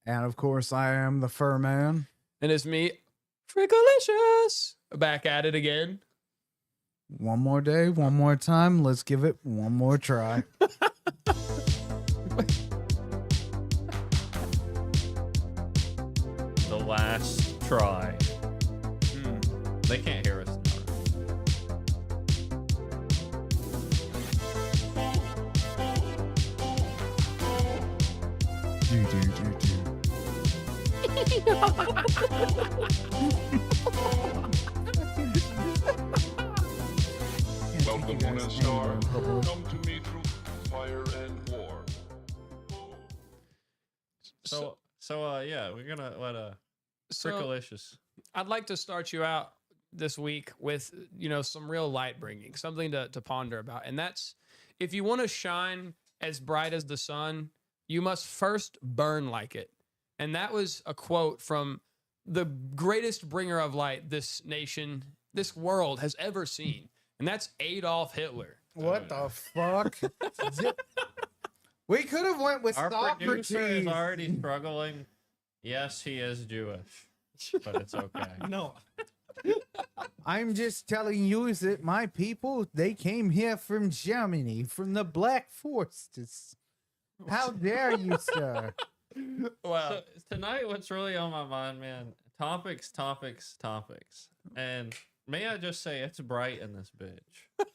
And of course, I am the fur man. And it's me, Frickalicious, back at it again. One more day, one more time. Let's give it one more try. The last try. They can't hear us now. Welcome, Moon and Star. Come to me through fire and war. Yeah, we're gonna let Frickalicious. I'd like to start you out this week with, some real light bringing, something to ponder about. And that's, if you want to shine as bright as the sun, you must first burn like it. And that was a quote from the greatest bringer of light this nation, this world has ever seen. And that's Adolf Hitler. What the fuck? We could have went with Our Socrates. producer is already struggling. Yes, he is Jewish, but it's okay. No. I'm just telling you that my people, they came here from Germany, from the Black Forest. How dare you, sir? Wow. So tonight, what's really on my mind, man? Topics. And may I just say, it's bright in this bitch.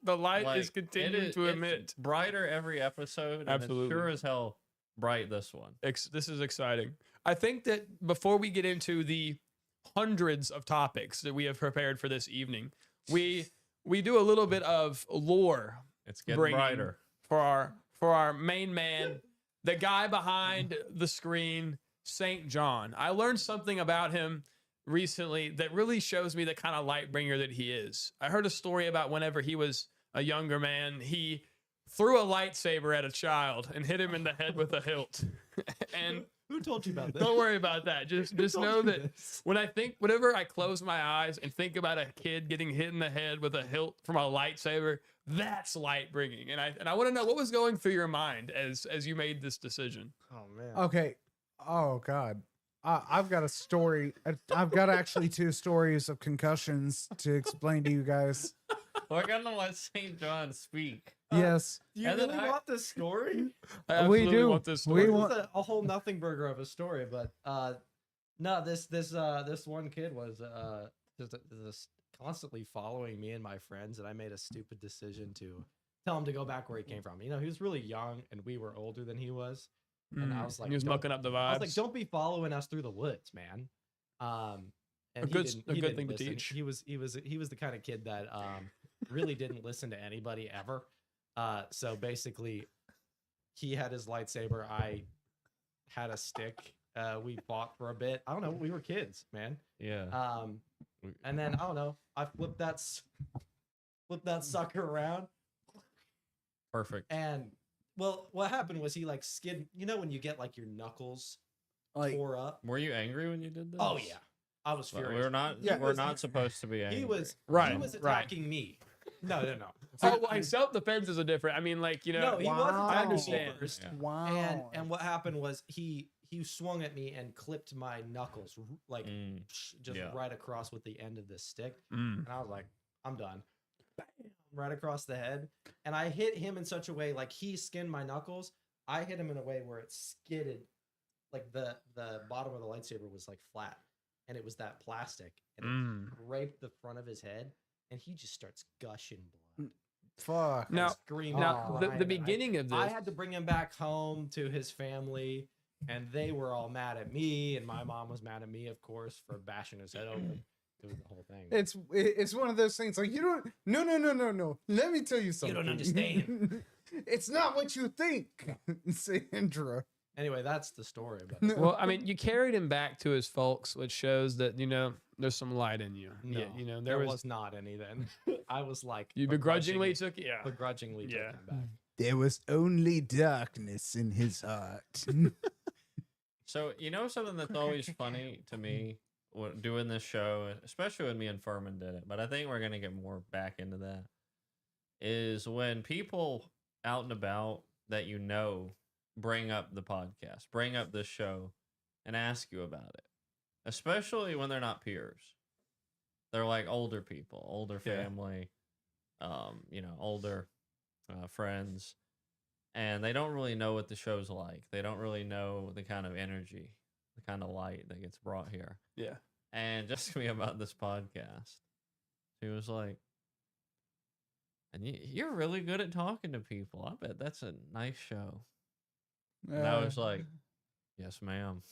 The light is continuing to emit. It's brighter every episode. Absolutely. And it's sure as hell bright this one. This is exciting. I think that before we get into the hundreds of topics that we have prepared for this evening, we do a little bit of lore. It's getting bringing brighter for our main man, the guy behind the screen, St. John. I learned something about him recently that really shows me the kind of light bringer that he is. I heard a story about whenever he was a younger man, he threw a lightsaber at a child and hit him in the head with a hilt. And Who told you about this? don't worry about that. Just know that whenever I close my eyes and think about a kid getting hit in the head with a hilt from a lightsaber, that's light bringing. And I want to know what was going through your mind as you made this decision. Oh man. Okay. Oh, God. I've got a story. I've got actually 2 stories of concussions to explain to you guys. We're gonna let St. John speak. Yes. Do you And then really want this story? I absolutely do. want this story. We want- It's a whole nothing burger of a story, but no, this one kid was just constantly following me and my friends, and I made a stupid decision to tell him to go back where he came from. He was really young, and we were older than he was. And I was like, he was "Don't-" mucking up the I vibes. was like, "Don't be following us through the woods, man." And A he good- didn't- a he good didn't thing to listen. teach. He was the kind of kid that really didn't listen to anybody ever. So basically, he had his lightsaber. I had a stick. We fought for a bit. I don't know. We were kids, man. Yeah. And then I don't know. I flipped that sucker around, Perfect. and well, what happened was he like skid. When you get like your knuckles Like, tore up. Were you angry when you did this? Oh yeah, I was But furious. we're not supposed to be angry. He was Right, He was right. attacking me. No. Oh, like self-defense is a different. I mean, like, No, he was Wow. attacking I me understand. first. Yeah. wow. And what happened was he swung at me and clipped my knuckles like just Yeah. right across with the end of this stick, Mm. and I was like, I'm done. Bam, right across the head, and I hit him in such a way like he skinned my knuckles. I hit him in a way where it skidded, like the bottom of the lightsaber was like flat, and it was that plastic, and it raped the front of his head, and he just starts gushing blood. Fuck. and Now- screaming. Now, and the crying, and beginning of this, I had to bring him back home to his family, and they were all mad at me, and my mom was mad at me, of course, for bashing his head open. do the whole thing. It's one of those things like you don't. No. Let me tell you something. don't understand. It's not what you think, Sandra. Anyway, that's the story about it. Well, I mean, you carried him back to his folks, which shows that there's some light in you. No, Yeah, there was not any then. I was like, you begrudgingly took it. Yeah. begrudgingly took Yeah. him back. There was only darkness in his heart. So, something that's always funny to me doing this show, especially when me and Furman did it, but I think we're going to get more back into that, is when people out and about that bring up the podcast, bring up this show, and ask you about it, especially when they're not peers. They're like older people, older family, older friends. And they don't really know what the show's like. They don't really know the kind of energy, the kind of light that gets brought here. Yeah. And just me about this podcast, he was like, and you're really good at talking to people. I bet that's a nice show. And I was like, yes, ma'am.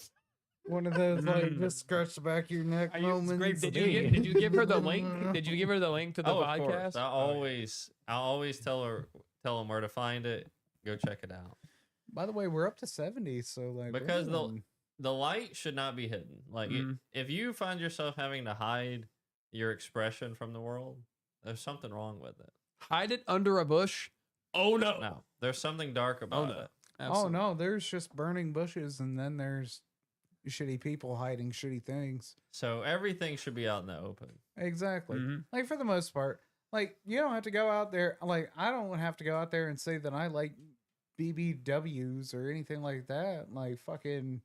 one of those like just scratch the back of your neck moments. Did you give her the link? Did you give her the link to the Of course. podcast? I always tell them where to find it. Go check it out. By the way, we're up to 70, so like Because we're the light should not be hidden. Like if you find yourself having to hide your expression from the world, there's something wrong with it. Hide it under a bush. Oh no. No, there's something dark about it. Oh no, there's just burning bushes, and then there's shitty people hiding shitty things. So everything should be out in the open. Exactly. Mhm. Like for the most part, like you don't have to go out there. Like I don't have to go out there and say that I like BBWs or anything like that. Like fucking.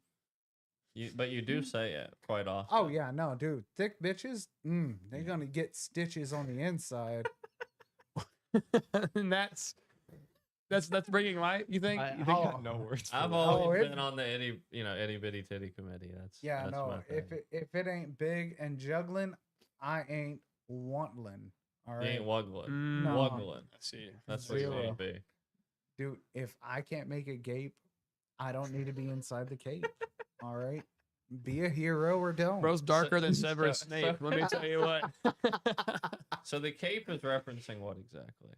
But you do say it quite often. Oh yeah, no, dude, thick bitches. They're gonna get stitches on the inside. And that's bringing light. You think? I You think got no words. For I've that. always been on the itty bitty titty committee. That's my if thing. it ain't big and juggling, I ain't wantling. All You right, ain't wuggling. Mm, No. Wuggling. I see. That's what you Zero. want to be. dude. If I can't make a gape, I don't need to be inside the cape. All right, be a hero or don't. Bro's darker than So- Severus so- Snape. Let me tell you what. So the cape is referencing what exactly?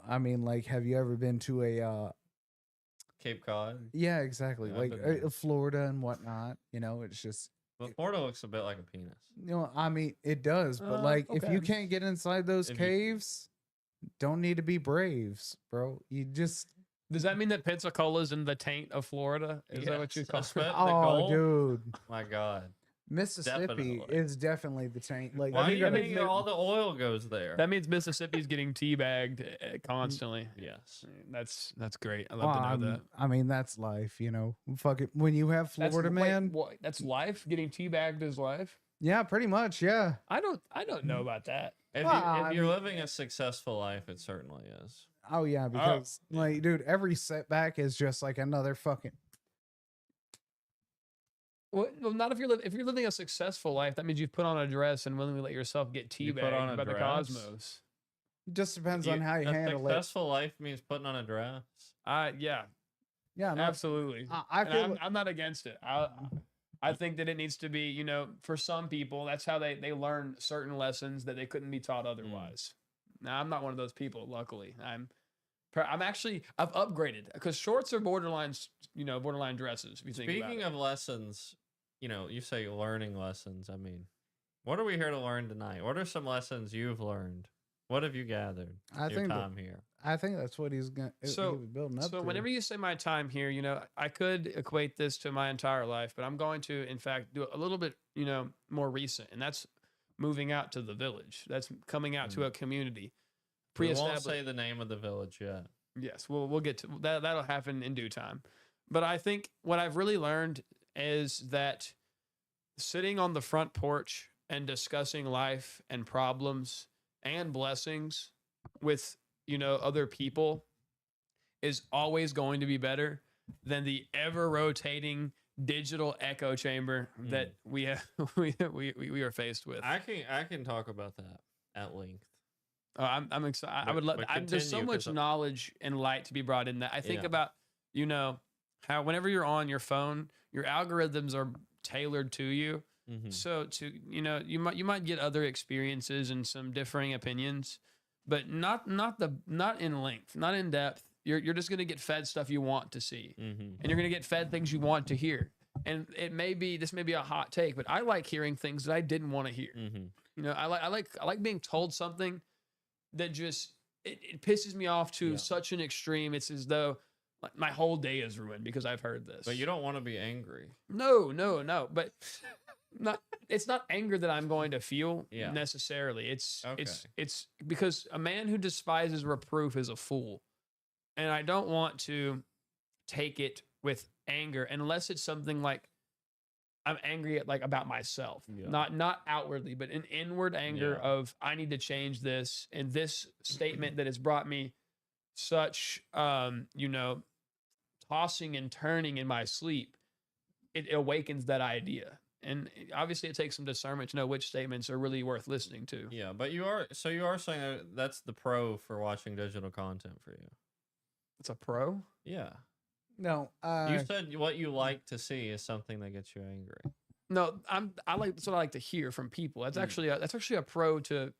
I mean, like, have you ever been to a? Cape Cod. Yeah, exactly. Yeah, I've Like been there. Florida and whatnot. You know, it's just. But Florida looks a bit like a penis. I mean, it does, but like, if you okay. can't get inside those If you- caves, don't need to be braves, bro. You just. Does that mean that Pensacola's in the taint of Florida? Is that what you Yes, call I it? spent- The Oh, gold? dude, My God. Mississippi Definitely. is definitely the taint. Like, Why mean, do you that think means all the oil goes there? That means Mississippi's getting teabagged constantly. Yes. That's great. I love to know that. I mean, that's life, you know. Fuck it. When you have That's- Florida, wait, man. what? That's life. Getting teabagged is life. Yeah, pretty much. Yeah. I don't know about that. If, Well, you, I if you're mean- living a successful life, it certainly is. Oh yeah, because like, dude, every setback is just like another fucking. Well, not if you're living a successful life. That means you've put on a dress and willingly let yourself get You put on teabagged a by the dress? cosmos. Just depends on how you a handle it. successful life means putting on a dress. Yeah, Yeah, no, absolutely. I And feel. I'm not against it. I think that it needs to be, for some people, that's how they learn certain lessons that they couldn't be taught otherwise. Now, I'm not one of those people, luckily. I've upgraded because shorts are borderline dresses. If you think about Speaking it. of lessons, you say learning lessons. I mean, what are we here to learn tonight? What are some lessons you've learned? What have you gathered? I your think that- time here. I think that's what he's gonna. he So- was building up So to. whenever you say my time here, I could equate this to my entire life, but I'm going to, in fact, do a little bit, more recent, and that's moving out to the village. That's coming out to a community. We won't Pre-established. say the name of the village yet. Yes, we'll get to that. That'll happen in due time. But I think what I've really learned is that sitting on the front porch and discussing life and problems and blessings with, other people is always going to be better than the ever rotating digital echo chamber that we have, we are faced with. I can talk about that at length. I'm excited. I But- would love. but There's so continue, much 'cause knowledge and light to be brought in that. I think Yeah. about how whenever you're on your phone, your algorithms are tailored to you. Mhm. So to you might get other experiences and some differing opinions, but not in length, not in depth. You're just gonna get fed stuff you want to see, Mhm. and you're gonna get fed things you want to hear. And this may be a hot take, but I like hearing things that I didn't want to hear. Mhm. I like being told something that just it pisses me off to Yeah. such an extreme. It's as though like my whole day is ruined because I've heard this. But you don't want to be angry. No. But not. It's not anger that I'm going to feel Yeah. necessarily. It's Okay. it's because a man who despises reproof is a fool, and I don't want to take it with anger unless it's something like I'm angry at about myself, Yeah. not outwardly, but an inward anger Yeah. of I need to change this, and this statement that has brought me such tossing and turning in my sleep, it awakens that idea. And obviously it takes some discernment to know which statements are really worth listening to. Yeah, but you are saying that's the pro for watching digital content for you. It's a pro. Yeah. No, You said what you like to see is something that gets you angry. No, that's what I like to hear from people. That's Mm. actually a pro to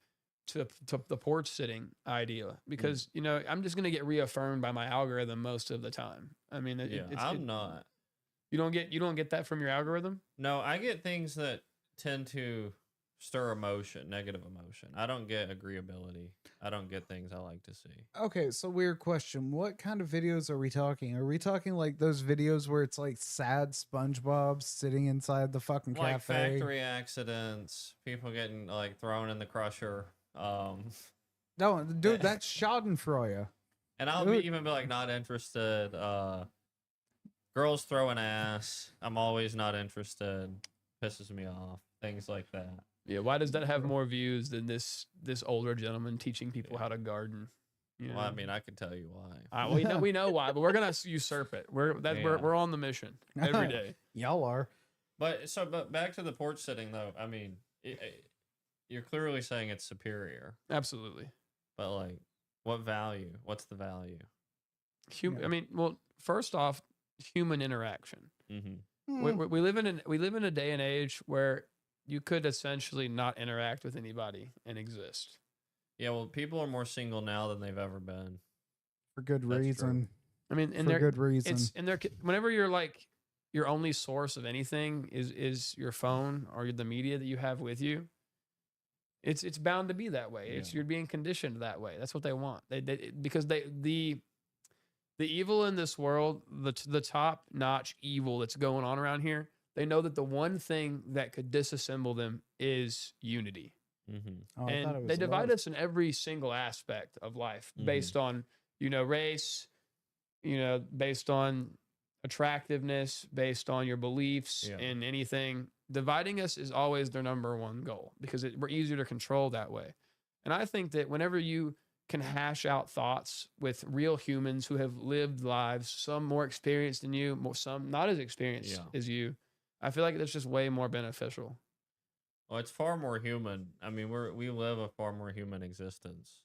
the porch sitting idea, because I'm just gonna get reaffirmed by my algorithm most of the time. I mean, I'm not. you don't get that from your algorithm. No, I get things that tend to stir emotion, negative emotion. I don't get agreeability. I don't get things I like to see. okay, so weird question. What kind of videos are we talking? Are we talking like those videos where it's like sad SpongeBob sitting inside the fucking Like cafe? factory accidents, people getting like thrown in the crusher. No, dude, that's Schadenfreude. And I'll Dude. even be like not interested. Girls throwing ass. I'm always not interested. Pisses me off. Things like that. Yeah, why does that have more views than this older gentleman teaching people how to garden? Well, I mean, I can tell you why. We know why, but we're gonna usurp it. We're on the mission every day. Y'all are. But back to the porch sitting though. I mean, you're clearly saying it's superior. Absolutely. But like, what value? What's the value? I mean, well, first off, human interaction. Mm-hmm. We live in a day and age where you could essentially not interact with anybody and exist. Yeah, well, people are more single now than they've ever been. For good That's reason. I mean, and For good reason. it's and there whenever you're like your only source of anything is your phone or the media that you have with you. It's bound to be that way. Yeah. You're being conditioned that way. That's what they want. Because the evil in this world, the top notch evil that's going on around here, they know that the one thing that could disassemble them is unity. Mm-hmm. Oh, I thought it And was they divide love. us in every single aspect of life based on, race, based on attractiveness, based on your beliefs Yeah. in anything. Dividing us is always their number one goal because we're easier to control that way. And I think that whenever you can hash out thoughts with real humans who have lived lives, some more experienced than you, some not as experienced as you, I feel like that's just way more beneficial. Well, it's far more human. I mean, we live a far more human existence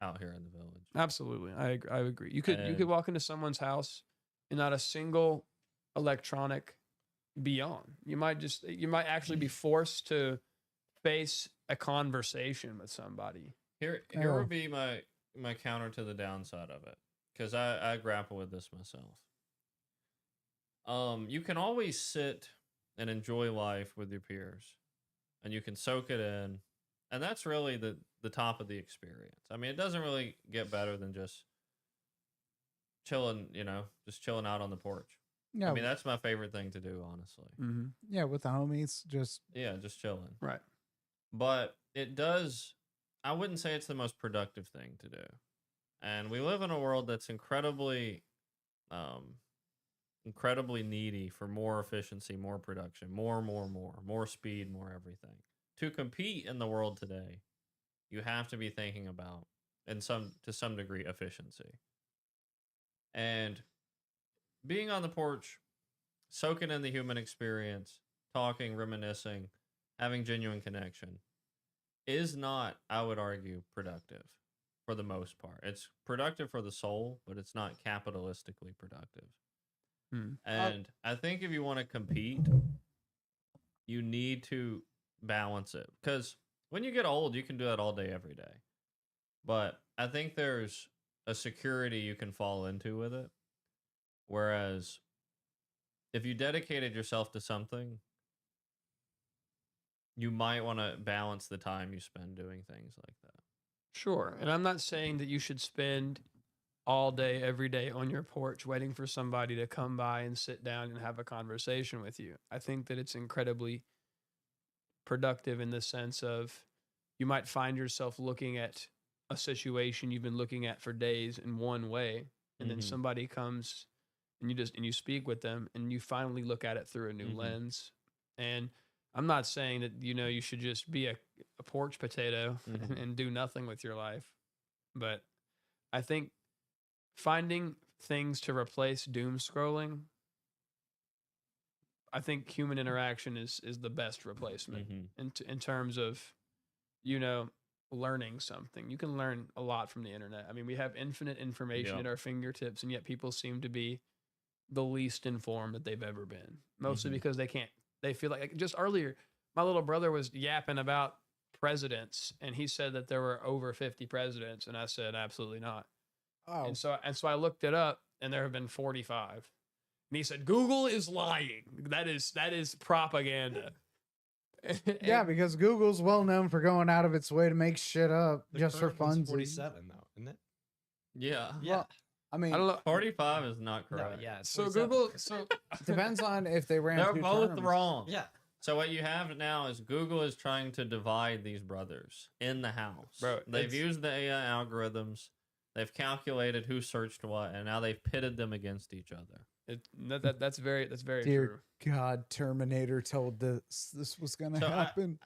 out here in the village. Absolutely. I agree. You could And- walk into someone's house and not a single electronic be on. You might actually be forced to face a conversation with somebody. Here Oh. would be my counter to the downside of it, because I grapple with this myself. You can always sit and enjoy life with your peers, and you can soak it in, and that's really the top of the experience. I mean, it doesn't really get better than just chilling, just chilling out on the porch. Yeah, I mean, that's my favorite thing to do, honestly. Mm-hmm. yeah, with the homies, just Yeah, just chilling. Right. But it does, I wouldn't say it's the most productive thing to do. And we live in a world that's incredibly needy for more efficiency, more production, more speed, more everything. To compete in the world today, you have to be thinking about, to some degree, efficiency. And being on the porch, soaking in the human experience, talking, reminiscing, having genuine connection is not, I would argue, productive for the most part. It's productive for the soul, but it's not capitalistically productive. Hmm. And I think if you want to compete, you need to balance it, because when you get old, you can do that all day, every day. But I think there's a security you can fall into with it. Whereas if you dedicated yourself to something, you might want to balance the time you spend doing things like that. Sure. And I'm not saying that you should spend all day, every day on your porch waiting for somebody to come by and sit down and have a conversation with you. I think that it's incredibly productive in the sense of you might find yourself looking at a situation you've been looking at for days in one way, and then Mhm. somebody comes and you speak with them and you finally look at it through a new Mhm. lens. And I'm not saying that you should just be a porch potato Mhm. and do nothing with your life, but I think finding things to replace doom scrolling, I think human interaction is the best replacement Mhm. in terms of learning something. You can learn a lot from the internet. I mean, we have infinite information Yep. at our fingertips, and yet people seem to be the least informed that they've ever been. Mostly Mhm. because they feel like just earlier, my little brother was yapping about presidents, and he said that there were over 50 presidents, and I said absolutely not. Oh, And so I looked it up, and there have been 45. And he said Google is lying. That is propaganda. yeah, And- because Google's well known for going out of its way to make shit up The just for current one's fun. 47 though, isn't it? Yeah. Yeah. I mean, I don't know. 45 is not No, correct. yeah. It's So 47. Google, so it depends on if they ran. They're two both terms. wrong. Yeah. So what you have now is Google is trying to divide these brothers in the house. Bro, They've it's- used the AI algorithms. They've calculated who searched what, and now they've pitted them against each other. that's very Dear true. God, Terminator told this was gonna So happen.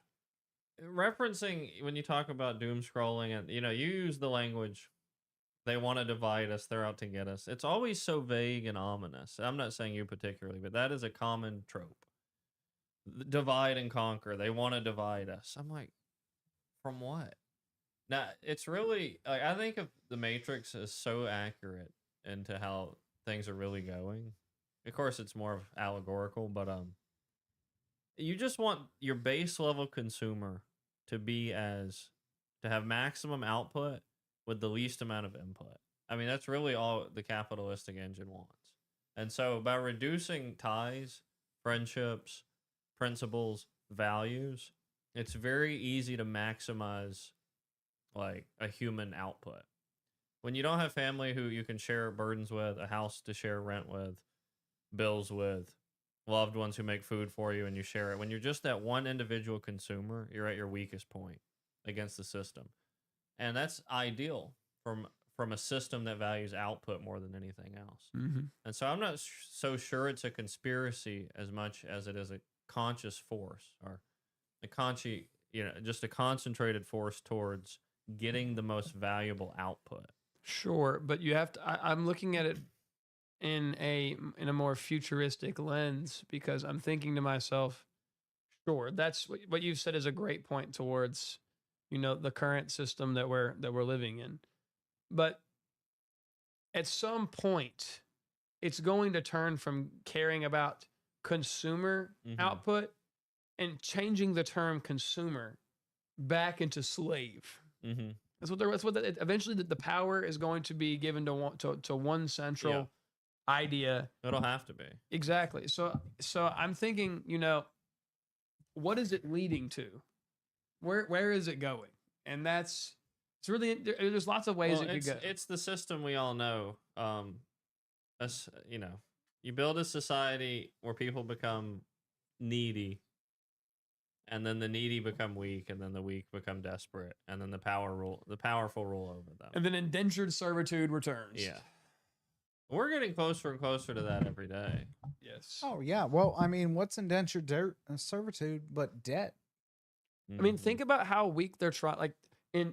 Referencing when you talk about doom scrolling, and you use the language, they want to divide us, they're out to get us. It's always so vague and ominous. I'm not saying you particularly, but that is a common trope. Divide and conquer. They want to divide us. I'm like, from what? Now, it's really like, I think of the Matrix as so accurate into how things are really going. Of course, it's more of allegorical, but you just want your base level consumer to have maximum output with the least amount of input. I mean, that's really all the capitalistic engine wants. And so by reducing ties, friendships, principles, values, it's very easy to maximize like a human output. When you don't have family who you can share burdens with, a house to share rent with, bills with, loved ones who make food for you and you share it. When you're just that one individual consumer, you're at your weakest point against the system. And that's ideal from a system that values output more than anything else. Mm-hmm. And so I'm not so sure it's a conspiracy as much as it is a conscious force, or just a concentrated force towards getting the most valuable output. Sure, but you have to. I'm looking at it in a more futuristic lens because I'm thinking to myself, sure, that's what you've said is a great point towards, the current system that we're living in, but at some point, it's going to turn from caring about consumer Mhm. output and changing the term consumer back into slave. Mm-hmm. Eventually the power is going to be given to one central idea. It'll have to be. Exactly. So I'm thinking, what is it leading to? Where is it going? And it's really, there's lots of ways it could go. It's the system we all know. You build a society where people become needy, and then the needy become weak, and then the weak become desperate, and then the powerful rule over them. And then indentured servitude returns. Yeah. We're getting closer and closer to that every day. Yes. Oh yeah. Well, I mean, what's indentured servitude but debt? I mean, Mhm. think about how weak they're trying. Like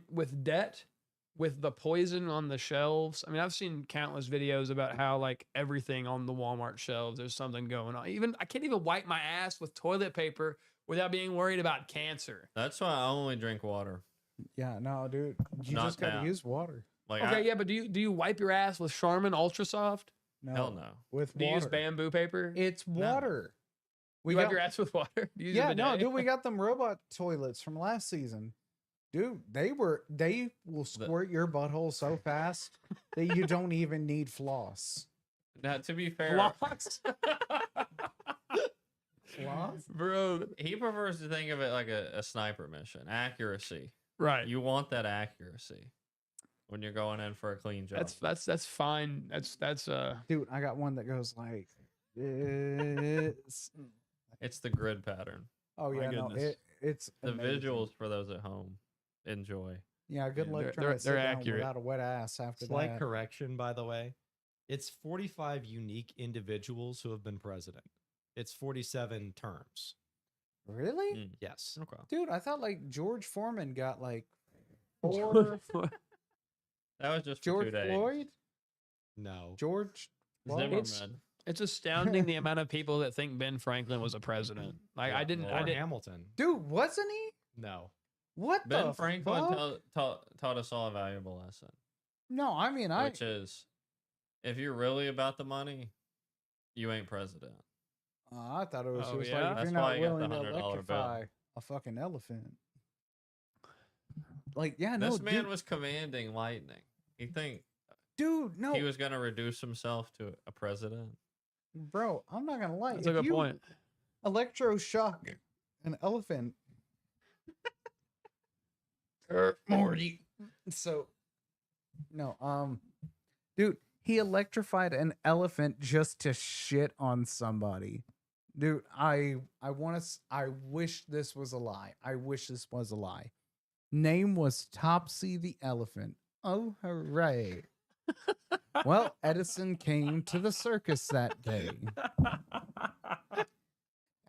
with debt, with the poison on the shelves. I mean, I've seen countless videos about how like everything on the Walmart shelves, there's something going on. Even I can't even wipe my ass with toilet paper without being worried about cancer. That's why I only drink water. Yeah, no, dude. You Not just gotta tap. use water. Like, Okay, yeah, but do you wipe your ass with Charmin Ultra Soft? No, hell no. with Do you water. use bamboo paper? It's No. water. You wipe your ass with water? You use a Yeah, no, bidet? dude, we got them robot toilets from last season. Dude, they will squirt your butthole so fast that you don't even need floss. Now, to be fair, Floss? Floss? Bro. he prefers to think of it like a sniper mission. Accuracy. Right. You want that accuracy when you're going in for a clean job. That's fine. That's Dude, I got one that goes like this. It's the grid pattern. Oh My yeah, no, goodness. it's The amazing. visuals for those at home. Enjoy. Yeah, good luck They're- trying they're- to sit they're down accurate. without a wet ass after Slight that. correction, by the way. It's 45 unique individuals who have been president. It's 47 terms. Really? Mm. Yes. Okay. Dude, I thought like George Foreman got like 4. That was just for George 2 days. Floyd? No. George Floyd? Zimmerman. It's astounding the amount of people that think Ben Franklin was a president. Like Yeah, I didn't Or Hamilton. Dude, wasn't he? No. What Ben the Franklin fuck? taught us all a valuable lesson, No, I mean which is if you're really about the money, you ain't president. I thought it was Oh, just yeah? like if That's you're why not you got the willing to $100 bill. electrify a fucking elephant. Like, yeah, no, This man dude, was commanding lightning. You think dude, no, he was going to reduce himself to a president? bro, I'm not gonna lie. That's a If good you point. electroshock an elephant, Morty. so no, dude, he electrified an elephant just to shit on somebody. Dude, I wish this was a lie. I wish this was a lie. Name was Topsy the elephant. Oh, hooray. Well, Edison came to the circus that day.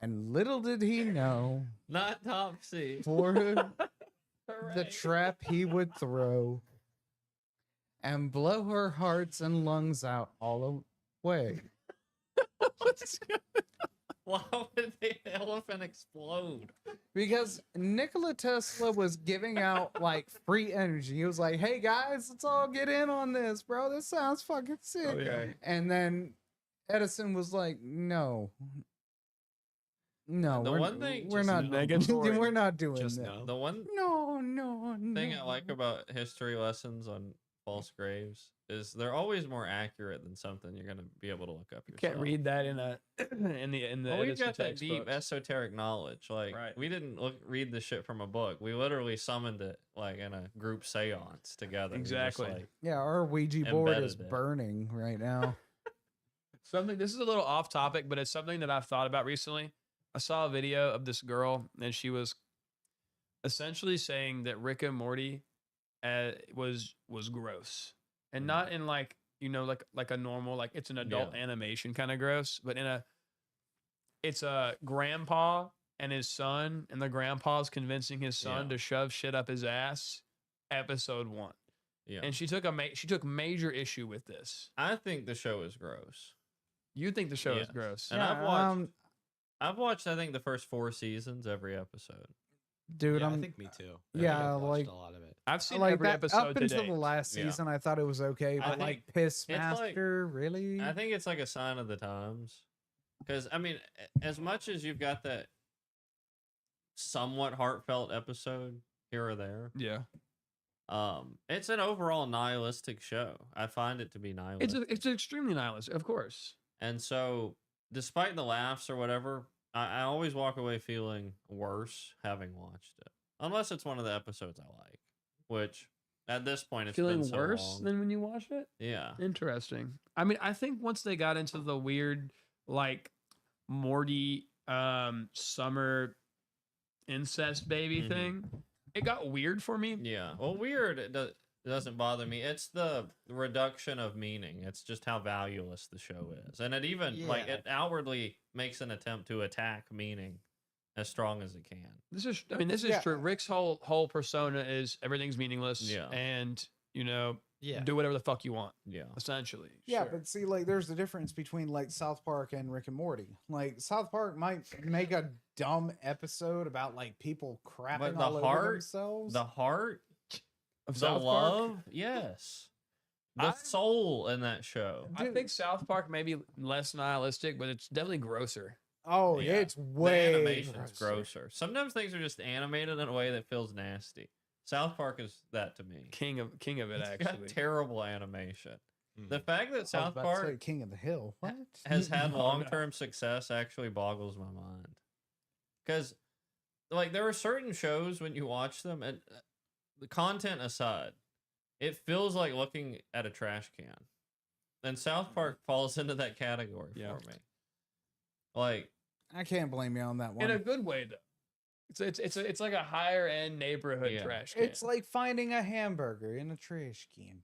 And little did he know Not Topsy. for the Hooray. trap he would throw and blow her hearts and lungs out all away. Why would the elephant explode? Because Nikola Tesla was giving out like free energy. He was like, hey guys, let's all get in on this, bro. This sounds fucking sick. Okay. And then Edison was like, no. No, The we're, one thing- we're just not negatory. we're not doing Just that. no. The one No, thing I no. like about history lessons on false graves is they're always more accurate than something you're going to be able to look up You yourself. can't read that in a in the Well, we've Edison got that deep textbooks. esoteric knowledge. Like, Right. we didn't read the shit from a book. We literally summoned it like in a group seance together. We just, Exactly. like, Yeah, our Ouija board Embedded is it. burning right now. Something, this is a little off topic, but it's something that I've thought about recently. I saw a video of this girl, and she was essentially saying that Rick and Morty was gross, and not in like, you know, like a normal, like it's an adult Yeah. animation kind of gross, but it's a grandpa and his son, and the grandpa's convincing his son Yeah. to shove shit up his ass. Episode 1, yeah. and she took major issue with this. I think the show is gross. You think the show is Yes. gross? And I've watched, I think, the first 4 seasons, every episode. dude, Yeah, I I'm think me too. Yeah, I've watched like- a lot of it. I've seen like every that episode up to until date. the last Yeah. season. I thought it was okay, I but like think Piss like- Master, really? I think it's like a sign of the times. Because, I mean, as much as you've got that somewhat heartfelt episode here or there, Yeah, it's an overall nihilistic show. I find it to be nihilistic. it's extremely nihilistic, of course. And so, despite the laughs or whatever, I always walk away feeling worse having watched it. Unless it's one of the episodes I like, which at this point it's Feeling been so worse long. than when you watched it. Yeah. Interesting. I mean, I think once they got into the weird, like Morty, summer incest baby Mhm. thing, it got weird for me. Yeah. Well, weird, it doesn't bother me. It's the reduction of meaning. It's just how valueless the show is. And it even, like, Yeah. it outwardly makes an attempt to attack meaning as strong as it can. This is Yeah. true. Rick's whole persona is everything's meaningless. Yeah. And you know, Yeah. do whatever the fuck you want, Yeah. essentially. Yeah, Sure. but see, like, there's a difference between like South Park and Rick and Morty. Like, South Park might make a dumb episode about like people crapping But the all over heart- themselves. The heart, Of the South Park? love, yes. The I- soul in that show. I think South Park may be less nihilistic, but it's definitely grosser. Oh, Yeah. it's The way animation's grosser. Sometimes things are just animated in a way that feels nasty. South Park is that to me. King of it, It's got actually. terrible animation. The Mhm. fact that I was South about to say Park King of the Hill. What? has had Oh, no. long-term success actually boggles my mind. Because, like, there are certain shows when you watch them, and the content aside, it feels like looking at a trash can. And South Park falls into that category Yeah. for me. Like, I can't blame you on that one. In a good way, though. It's like a higher end neighborhood Yeah. trash can. It's like finding a hamburger in a trash can.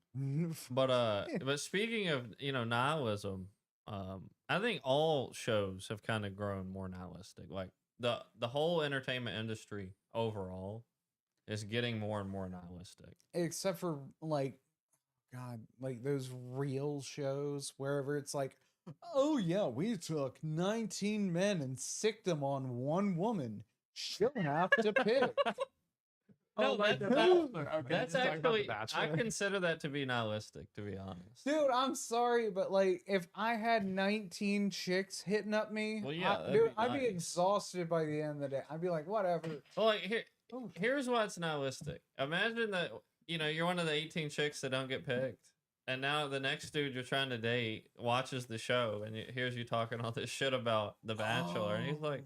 but speaking of, nihilism, I think all shows have kind of grown more nihilistic. Like the whole entertainment industry overall is getting more and more nihilistic. Except for like, God, like those real shows wherever it's like, oh yeah, we took 19 men and sicked them on one woman. She'll have to pick. No, like The Bachelor. Okay, That's let's talk about The actually, I Bachelor. consider that to be nihilistic, to be honest. Dude, I'm sorry, but like if I had 19 chicks hitting up me, Well, yeah, that'd dude, be I'd be nice. exhausted by the end of the day. I'd be like, whatever. Well, like here's why it's nihilistic. Imagine that you're one of the 18 chicks that don't get picked, and now the next dude you're trying to date watches the show and hears you talking all this shit about The Bachelor, and he's like,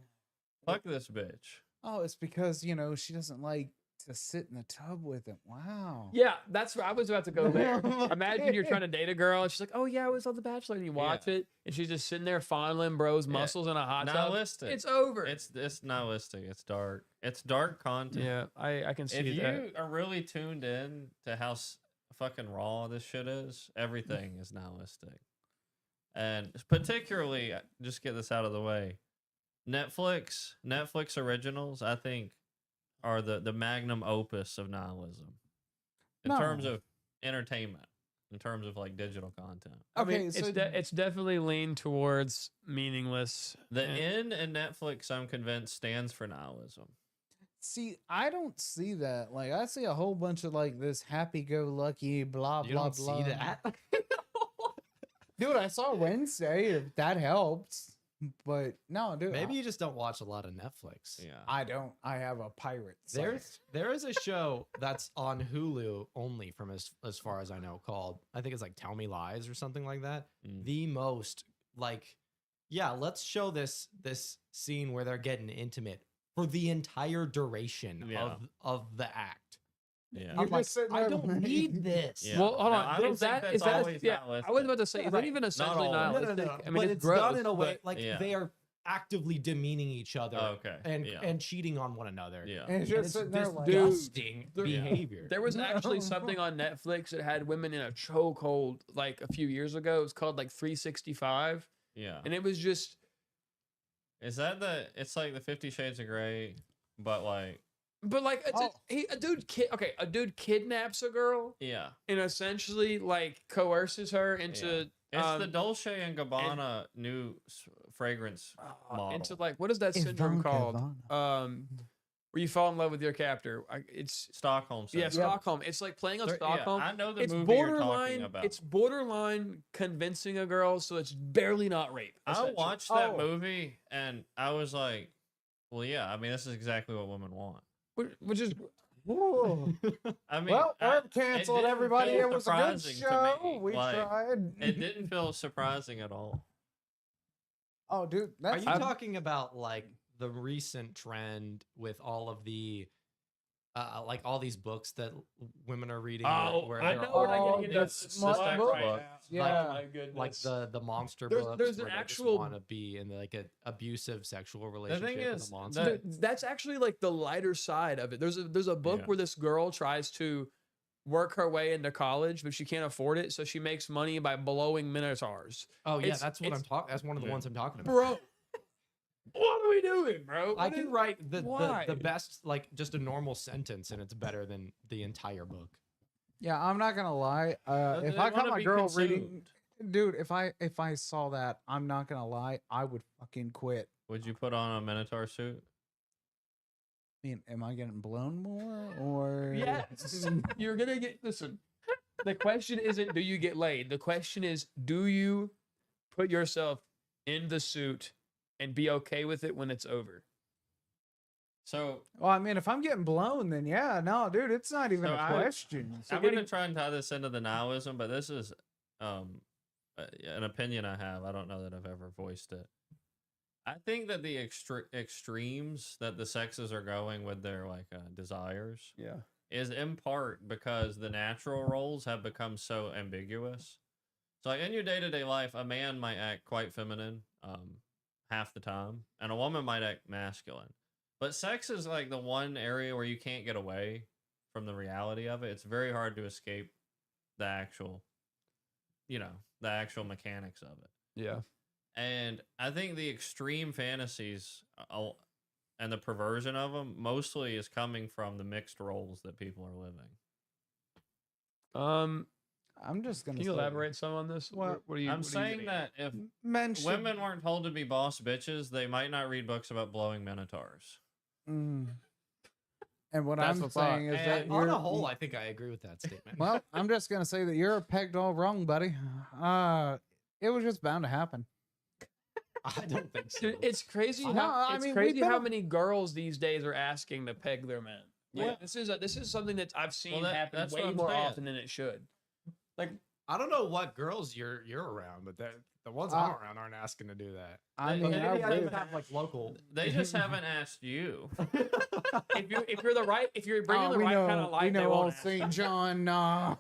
"Fuck this bitch." Oh, it's because, she doesn't like to sit in the tub with him. Wow. Yeah, that's where I was about to go there. Imagine you're trying to date a girl and she's like, "Oh yeah, I was on The Bachelor," and you watch it, and she's just sitting there fondling bro's muscles in a hot tub. Nihilistic. It's over. It's nihilistic. It's dark. It's dark content. Yeah, I can see If that. you are really tuned in to how fucking raw this shit is, everything is nihilistic. And particularly, just get this out of the way, Netflix originals, I think, are the magnum opus of nihilism in terms No. of entertainment, in terms of like digital content. I Okay, mean, so it's definitely leaned towards meaningless. The and- N in Netflix, I'm convinced, stands for nihilism. see, I don't see that. Like, I see a whole bunch of like this happy-go-lucky blah You blah don't blah. see that? Dude, I saw Wednesday. If that helps, but no, dude. Maybe you just don't watch a lot of Netflix. Yeah. I don't. I have a pirate. site. There is a show that's on Hulu only from as far as I know called, I think it's like Tell Me Lies or something like that. Mm. The most like, yeah, let's show this scene where they're getting intimate for the entire duration Yeah. of the act. Yeah. You're I'm like, just sitting I there don't like- need this. Yeah. Well, hold No, on. I don't Is think that that's is that always yeah? I was nihilistic. about to say, is that Right. even essentially always. nihilistic? No. I mean, but it's it's gross, done in a way but- like Yeah. they are actively demeaning each other Okay. and Yeah. and cheating on one another. Yeah. And it's And just it's sitting there like, disgusting Dude, behavior. There was actually No. something on Netflix that had women in a chokehold like a few years ago. It was called like 365, Yeah. and it was just Is that it's like the 50 Shades of Grey, but like, But like Oh. a dude kidnaps a girl yeah. and essentially like coerces her into It's the Dolce and Gabbana new fragrance model. into like what is that syndrome Ivanka called? Vaughn. Where you fall in love with your captor. It's Stockholm yeah, syndrome. Stockholm. It's like playing on There- yeah, Stockholm. I know the It's movie you're talking borderline. about. It's borderline convincing a girl, so it's barely not rape. I essentially. watched that Oh. movie and I was like, well, yeah, I mean, this is exactly what women want. Which is Whoa. I mean, Well, I- we're canceled, didn't everybody. feel It was a good surprising to show. me. We Like, tried. It didn't feel surprising at all. Oh, dude, Are that's you talking about like the recent trend with all of the like all these books that women are reading? I they're know all- we're not Oh, getting into the this smut stuff book? right now. Yeah. Oh my goodness. like the monster There's- books. there's an where they actual- want to be in like an abusive sexual relationship thing with is, a monster. That's actually like the lighter side of it. There's a book Yeah. where this girl tries to work her way into college, but she can't afford it, so she makes money by blowing minotaurs. Oh yeah, it's- that's what I'm it's- talking. That's one of the Yeah. ones I'm talking about. Bro, what are we doing, bro? I What can is- write the why? best, like just a normal sentence, and it's better than the entire book. Yeah, I'm not gonna lie. They If I caught wanna my be girl reading, consumed. dude, if I saw that, I'm not gonna lie, I would fucking quit. Would you put on a Minotaur suit? I mean, am I getting blown more or? Yes. You're gonna get listen. The question isn't do you get laid? The question is do you put yourself in the suit and be okay with it when it's over. So Well, I mean, if I'm getting blown, then yeah, no, dude, it's not even So a I- question. So I'm getting- gonna try and tie this into the nihilism, but this is an opinion I have. I don't know that I've ever voiced it. I think that the extremes that the sexes are going with their like desires Yeah. is in part because the natural roles have become so ambiguous. So like in your day-to-day life, a man might act quite feminine half the time, and a woman might act masculine. But sex is like the one area where you can't get away from the reality of it. It's very hard to escape the actual, the actual mechanics of it. Yeah. And I think the extreme fantasies and the perversion of them mostly is coming from the mixed roles that people are living. I'm just gonna Can you say, elaborate some on this? Well, What are you? I'm what are you saying getting that at? if men should, women weren't told to be boss bitches, they might not read books about blowing minotaurs. Mm. And what That's I'm the thought. saying is And that on you're, a whole, I think I agree with that statement. well, I'm just gonna say that you're pegged all wrong, buddy. It was just bound to happen. I don't think so. Dude, it's crazy. No, How, I it's mean, crazy we've been how a- many girls these days are asking to peg their men. Like, Yeah. this is something that I've seen happen that's way what I'm more saying. often than it should. Like, I don't know what girls you're around, but the ones I'm around aren't asking to do that. I They- mean, they- I Maybe I really- just have like local. They just haven't asked you. if you're the right, if you're bringing the we right know, kind of light, we they know won't old ask. St. John. Nah,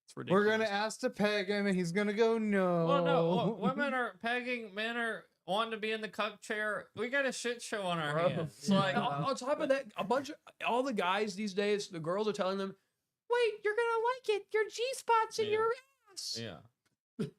It's ridiculous. we're gonna ask to peg him, and he's gonna go no. Well, no, women are pegging, men are wanting to be in the cuck chair. We got a shit show on our Bro. hands. It's like, on top of that, all the guys these days, the girls are telling them, "Wait, you're gonna like it. Your G spot's in Yeah. your ass." yeah.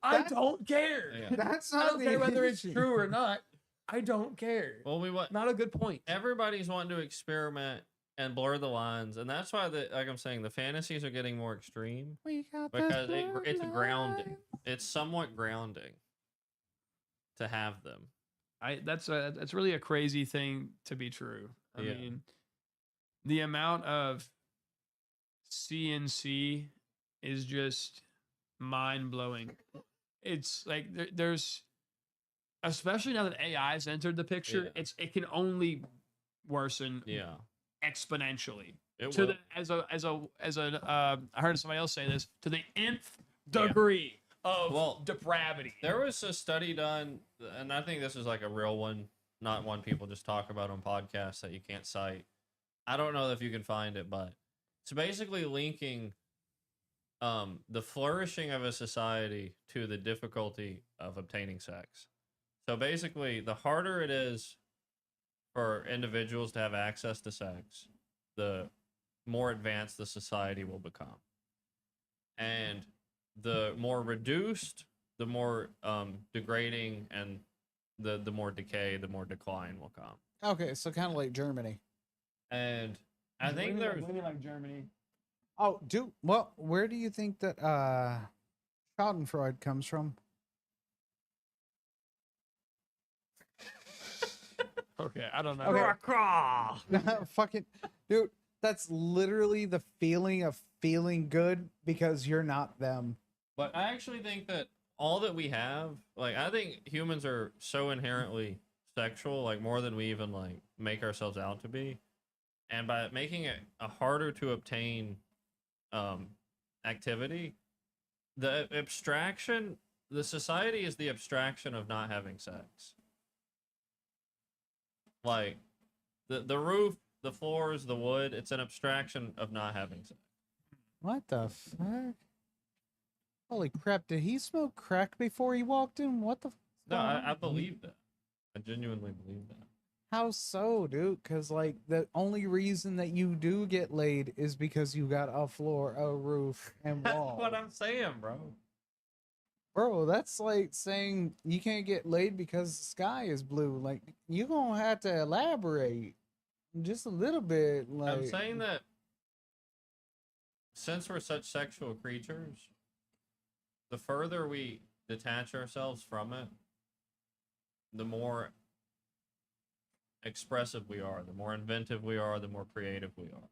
I don't care. Yeah. That's I not don't the care whether it's issue. true or not. I don't care. Well, we want Not a good point. everybody's wanting to experiment and blur the lines, and that's why like I'm saying, the fantasies are getting more extreme We got because this it's blurred grounding. line. It's somewhat grounding to have them. That's really a crazy thing to be true. I Yeah. mean, the amount of CNC is just mind blowing. It's like there's, especially now that AI's entered the picture, Yeah. it can only worsen Yeah. exponentially. It To will. the I heard somebody else say this, to the nth degree of Well, depravity. There was a study done, and I think this is like a real one, not one people just talk about on podcasts that you can't cite. I don't know if you can find it, but it's basically linking the flourishing of a society to the difficulty of obtaining sex. So basically, the harder it is for individuals to have access to sex, the more advanced the society will become. And the more reduced, the more degrading, and the more decay, the more decline will come. Okay, so kind of like Germany. And I think there's like Germany. Oh, dude. Well, where do you think that Schadenfreude comes from? Okay, I don't know. Okay. Fucking dude, that's literally the feeling of feeling good because you're not them. But I actually think that all that we have, like, I think humans are so inherently sexual, like more than we even like make ourselves out to be. And by making it a harder to obtain activity, the abstraction, the society is the abstraction of not having sex. Like the roof, the floors, the wood, it's an abstraction of not having sex. What the fuck? Holy crap! Did he smoke crack before he walked in? What the? No, fuck? I believe that. I genuinely believe that. How so, dude? Because like the only reason that you do get laid is because you got a floor, a roof, and That's walls. what I'm saying, bro. Bro, that's like saying you can't get laid because the sky is blue. Like you gonna have to elaborate just a little bit. Like I'm saying that since we're such sexual creatures, the further we detach ourselves from it, the more expressive we are, the more inventive we are, the more creative we are.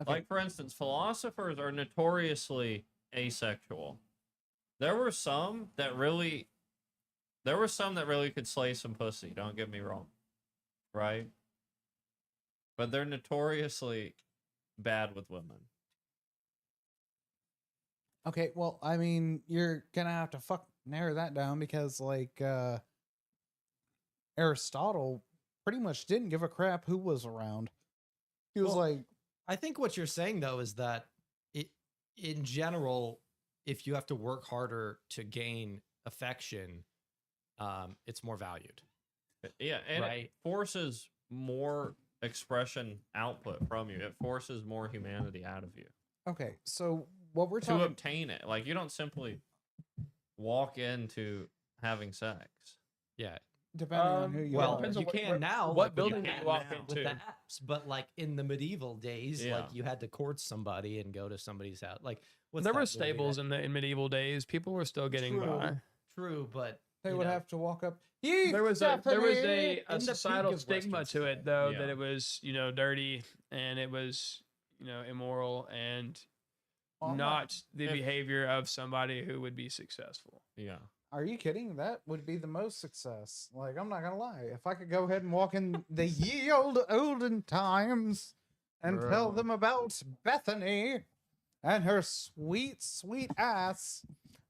Okay. Like, for instance, philosophers are notoriously asexual. There were some that There were some that really could slay some pussy. Don't get me wrong, right? But they're notoriously bad with women. Okay, well, I mean, you're gonna have to narrow that down because, like, Aristotle pretty much didn't give a crap who was around. He was Well, like, I think what you're saying though is that in general, if you have to work harder to gain affection, it's more valued. Yeah, and Right. it forces more expression output from you. It forces more humanity out of you okay, so what we're to talking obtain it. Like, you don't simply walk into having sex. Yeah. depending on who you Well, are. depends on you what- can now. what like, building with do you the walk app- into? with the apps, but like in the medieval days, Yeah. like you had to court somebody and go to somebody's house. Like what's there that were movie stables that- in medieval days. People were still getting by. True, but They you would know, have to walk up. There was a in the societal peak of stigma Western to it though, that Yeah. it was, dirty and it was, immoral and Oh, I'm not the If- behavior of somebody who would be successful. Yeah. Are you kidding? That would be the most success. Like, I'm not gonna lie. If I could go ahead and walk in the ye olden times and tell Bro. them about Bethany and her sweet, sweet ass,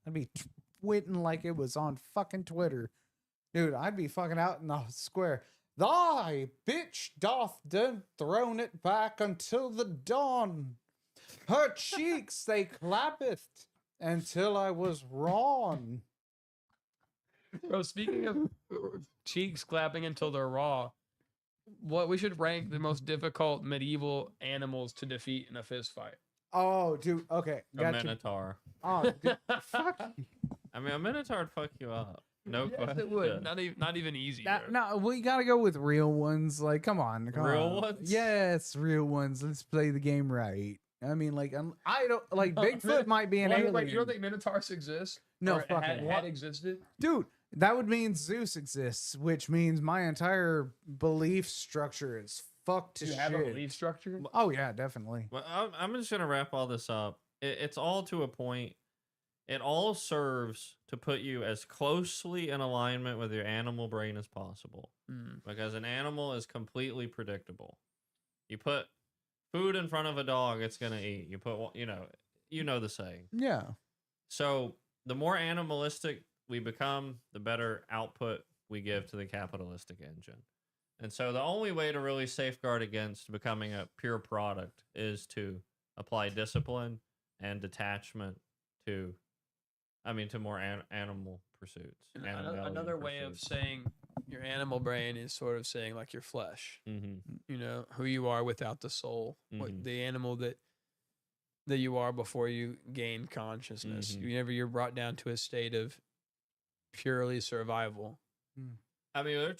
I'd be tweeting like it was on fucking Twitter. Dude, I'd be fucking out in the square. Thy bitch doth dethrone it back until the dawn. Her cheeks they clappeth until I was wrong. Bro, speaking of cheeks clapping until they're raw, what we should rank the most difficult medieval animals to defeat in a fist fight. Oh, dude. Okay. A Got you. minotaur. Oh, dude, fuck you. I mean, a minotaur would fuck you up. No Yes, question. it would. Not even easy. bro. No, we gotta go with real ones. Like, come on. Real on. ones? Yes, real ones. Let's play the game right. I mean, like, I don't like Bigfoot might be an Wait, alien. wait, you don't think Minotaurs exist? No, Or fucking had existed? dude, that would mean Zeus exists, which means my entire belief structure is fucked to Do you shit. have a belief structure? Oh yeah, definitely. Well, I'm just gonna wrap all this up. It's all to a point. It all serves to put you as closely in alignment with your animal brain as possible, because an animal is completely predictable. You put food in front of a dog, it's gonna eat. You put, you know the saying. Yeah. So the more animalistic we become, the better output we give to the capitalistic engine. And so the only way to really safeguard against becoming a pure product is to apply discipline and detachment to more animal pursuits. And animality another way of pursuits. saying your animal brain is sort of saying like your flesh, Mhm. who you are without the soul, what Mhm. the animal that you are before you gain consciousness. Mhm. Whenever you're brought down to a state of purely survival. I mean,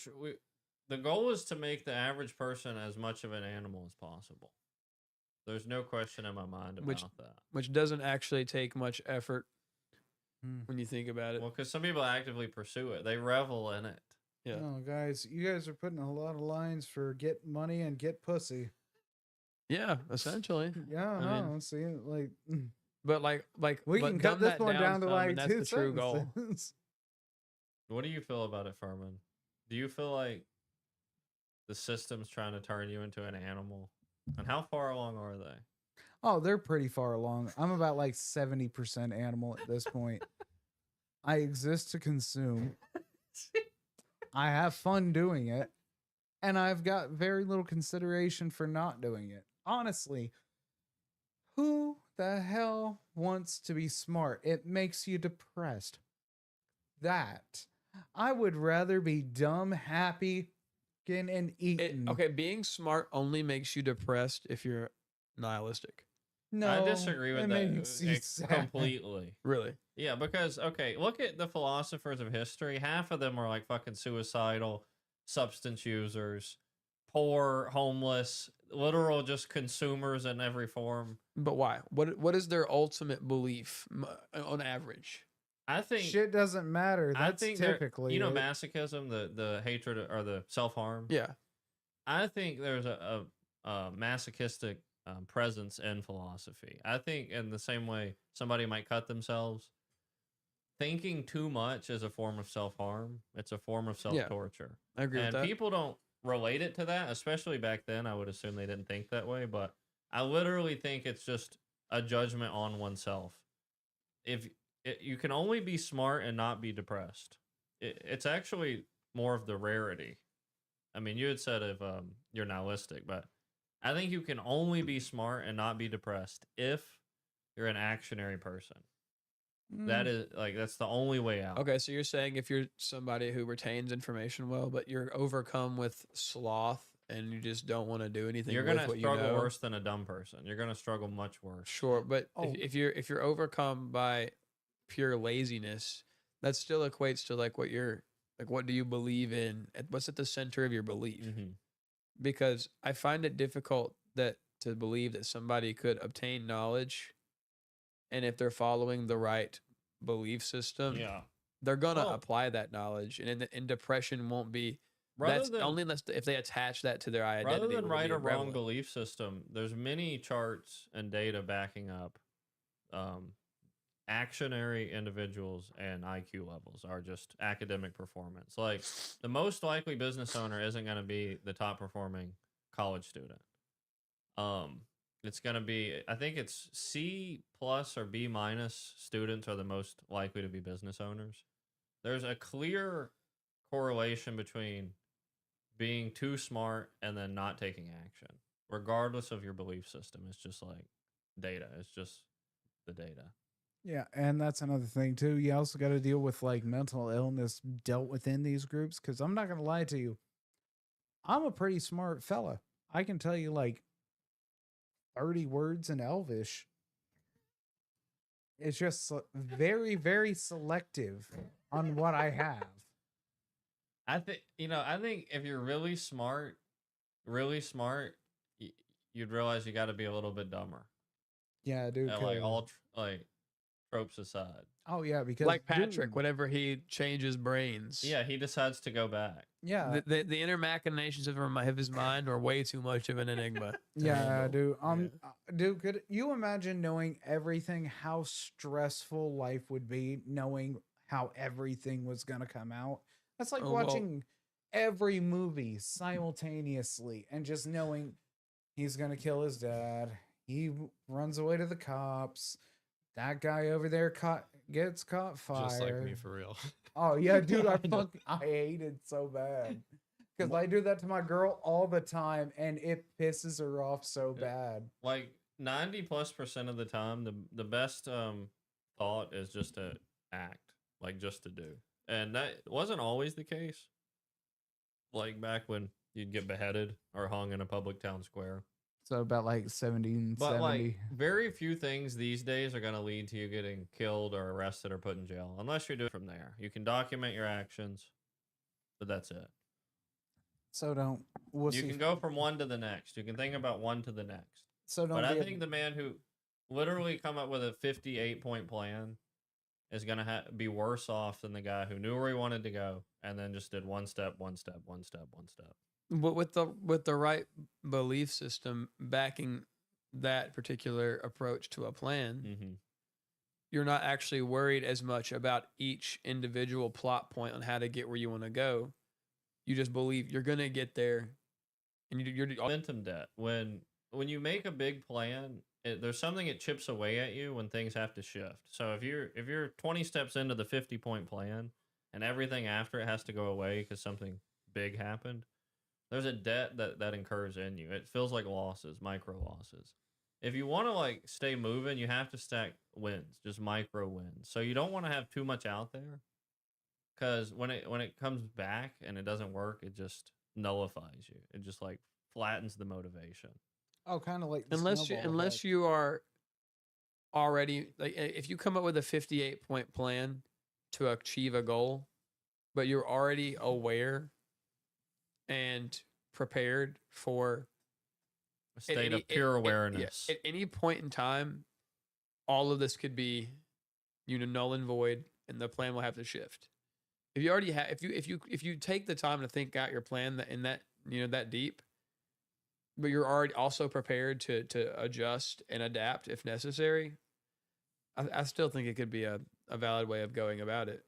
the goal is to make the average person as much of an animal as possible. There's no question in my mind about that. Which doesn't actually take much effort Hmm. when you think about it. Well, because some people actively pursue it, they revel in it. Yeah. No, guys, you guys are putting a lot of lines for get money and get pussy. Yeah, essentially. Yeah, I no, mean- see, like But like we but can dumb cut this that one down to some, like and that's two the true goal. sentences. What do you feel about it, Furman? Do you feel like the system's trying to turn you into an animal? And how far along are they? Oh, they're pretty far along. I'm about like 70% animal at this point. I exist to consume. I have fun doing it. And I've got very little consideration for not doing it. Honestly, who the hell wants to be smart? It makes you depressed. That. I would rather be dumb, happy, and eaten. Okay, being smart only makes you depressed if you're nihilistic. No, I disagree with it that makes you sad. completely. Really? Yeah, because, okay, look at the philosophers of history. Half of them were like fucking suicidal, substance users, poor, homeless, literal just consumers in every form. But why? What is their ultimate belief on average? I think Shit doesn't matter. I That's think typically you know, it. masochism, the hatred or the self-harm. Yeah. I think there's a masochistic presence in philosophy. I think in the same way somebody might cut themselves thinking too much is a form of self-harm. It's a form of Yeah. self-torture. I agree with And that. people don't relate it to that, especially back then. I would assume they didn't think that way, but I literally think it's just a judgment on oneself. If you can only be smart and not be depressed, it's actually more of the rarity. I mean, you had said if you're nihilistic, but I think you can only be smart and not be depressed if you're an actionary person. That is like that's the only way out. Okay, so you're saying if you're somebody who retains information well, but you're overcome with sloth and you just don't want to do anything You're with gonna what you struggle know. worse than a dumb person. You're gonna struggle much worse. Sure, but Oh. if you're overcome by pure laziness, that still equates to like what you're like. What do you believe in? What's at the center of your belief? Mm-hmm. Because I find it difficult to believe that somebody could obtain knowledge, and if they're following the right belief system, Yeah. they're gonna Well- apply that knowledge, and depression won't be. Rather That's than only unless if they attach that to their identity. rather than will it right be or wrong prevalent. belief system, there's many charts and data backing up actionary individuals and IQ levels are just academic performance. Like the most likely business owner isn't going to be the top performing college student. It's going to be, I think it's C plus or B minus students are the most likely to be business owners. There's a clear correlation between being too smart and then not taking action, regardless of your belief system. It's just like data. It's just the data. Yeah, and that's another thing too. You also got to deal with like mental illness dealt within these groups. Because I'm not gonna lie to you, I'm a pretty smart fella. I can tell you like 30 words in Elvish. It's just very, very selective on what I have. I think if you're really smart, you'd realize you got to be a little bit dumber. Yeah, dude. Like all like tropes aside. Oh yeah, because Like Patrick, dude, whenever he changes brains, Yeah, he decides to go back. yeah, the inner machinations of his mind are way too much of an enigma. to yeah, handle. dude. Dude, could you imagine knowing everything? How stressful life would be, knowing how everything was gonna come out. That's like Oh, well- watching every movie simultaneously and just knowing he's gonna kill his dad. He runs away to the cops. That guy over there gets caught fired. Just like me for real. Oh yeah, dude, I hate it so bad because I do that to my girl all the time, and it pisses her off so bad. Like 90+% of the time, the best thought is just to act, like just to do, and that wasn't always the case. Like back when you'd get beheaded or hung in a public town square. So about like 1770. But like very few things these days are going to lead to you getting killed or arrested or put in jail unless you're doing it from there. You can document your actions, but that's it. So don't. We'll You see. can go from one to the next. You can think about one to the next. So don't. But I be a- think the man who literally come up with a 58-point plan is going to be worse off than the guy who knew where he wanted to go and then just did one step. But with the right belief system backing that particular approach to a plan, Mm-hmm. you're not actually worried as much about each individual plot point on how to get where you want to go. You just believe you're gonna get there, and you're Momentum debt. When you make a big plan, there's something it chips away at you when things have to shift. So if you're 20 steps into the 50-point plan and everything after it has to go away because something big happened, there's a debt that incurs in you. It feels like losses, micro losses. If you want to like stay moving, you have to stack wins, just micro wins. So you don't want to have too much out there, because when it comes back and it doesn't work, it just nullifies you. It just like flattens the motivation. Oh, kind of like the unless snowball effect. you are already like if you come up with a 58-point plan to achieve a goal, but you're already aware and prepared for A state of pure awareness. At any point in time, all of this could be, null and void, and the plan will have to shift. If you already have, if you take the time to think out your plan that deep, but you're already also prepared to adjust and adapt if necessary, I still think it could be a a valid way of going about it.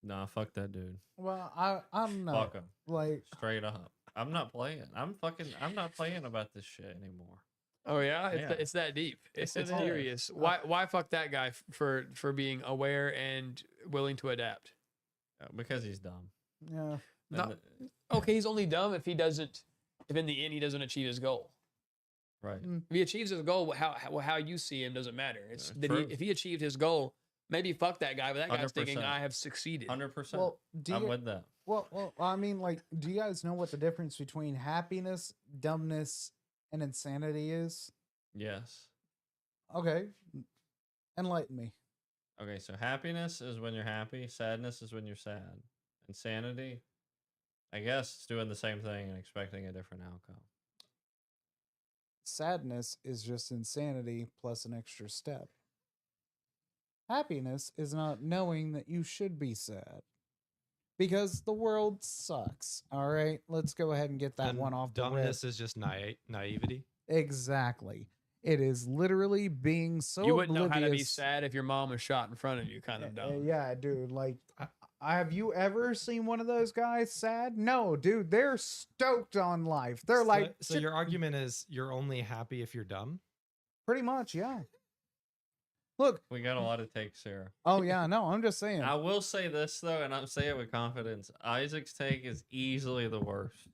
Nah, fuck that dude. Well, I'm not Fuck him. like Straight up. I'm not playing. I'm not playing about this shit anymore. Oh yeah, Yeah. it's that deep. It's Yes, it is. serious. Why fuck that guy for being aware and willing to adapt? Because he's dumb. yeah. No. Okay, he's only dumb if in the end he doesn't achieve his goal. Right. If he achieves his goal, how you see him doesn't matter. It's that true. if he achieved his goal, maybe fuck that guy, but that guy's thinking 100%. I have succeeded. 100%. Well, do I'm you, with that. well, I mean, like, do you guys know what the difference between happiness, dumbness, and insanity is? Yes. Okay, enlighten me. Okay, so happiness is when you're happy. Sadness is when you're sad. Insanity, I guess, it's doing the same thing and expecting a different outcome. Sadness is just insanity plus an extra step. Happiness is not knowing that you should be sad. Because the world sucks. All right, let's go ahead and get that And one off the rip. dumbness is just naivety. Exactly. It is literally being so You wouldn't know oblivious. how to be sad if your mom was shot in front of you, kind of dumb. Yeah, dude. Like, have you ever seen one of those guys sad? No, dude. They're stoked on life. They're like, So your argument is you're only happy if you're dumb? pretty much, yeah. Look. We got a lot of takes here. Oh yeah, no. I'm just saying. I will say this though, and I'm saying it with confidence. Isaac's take is easily the worst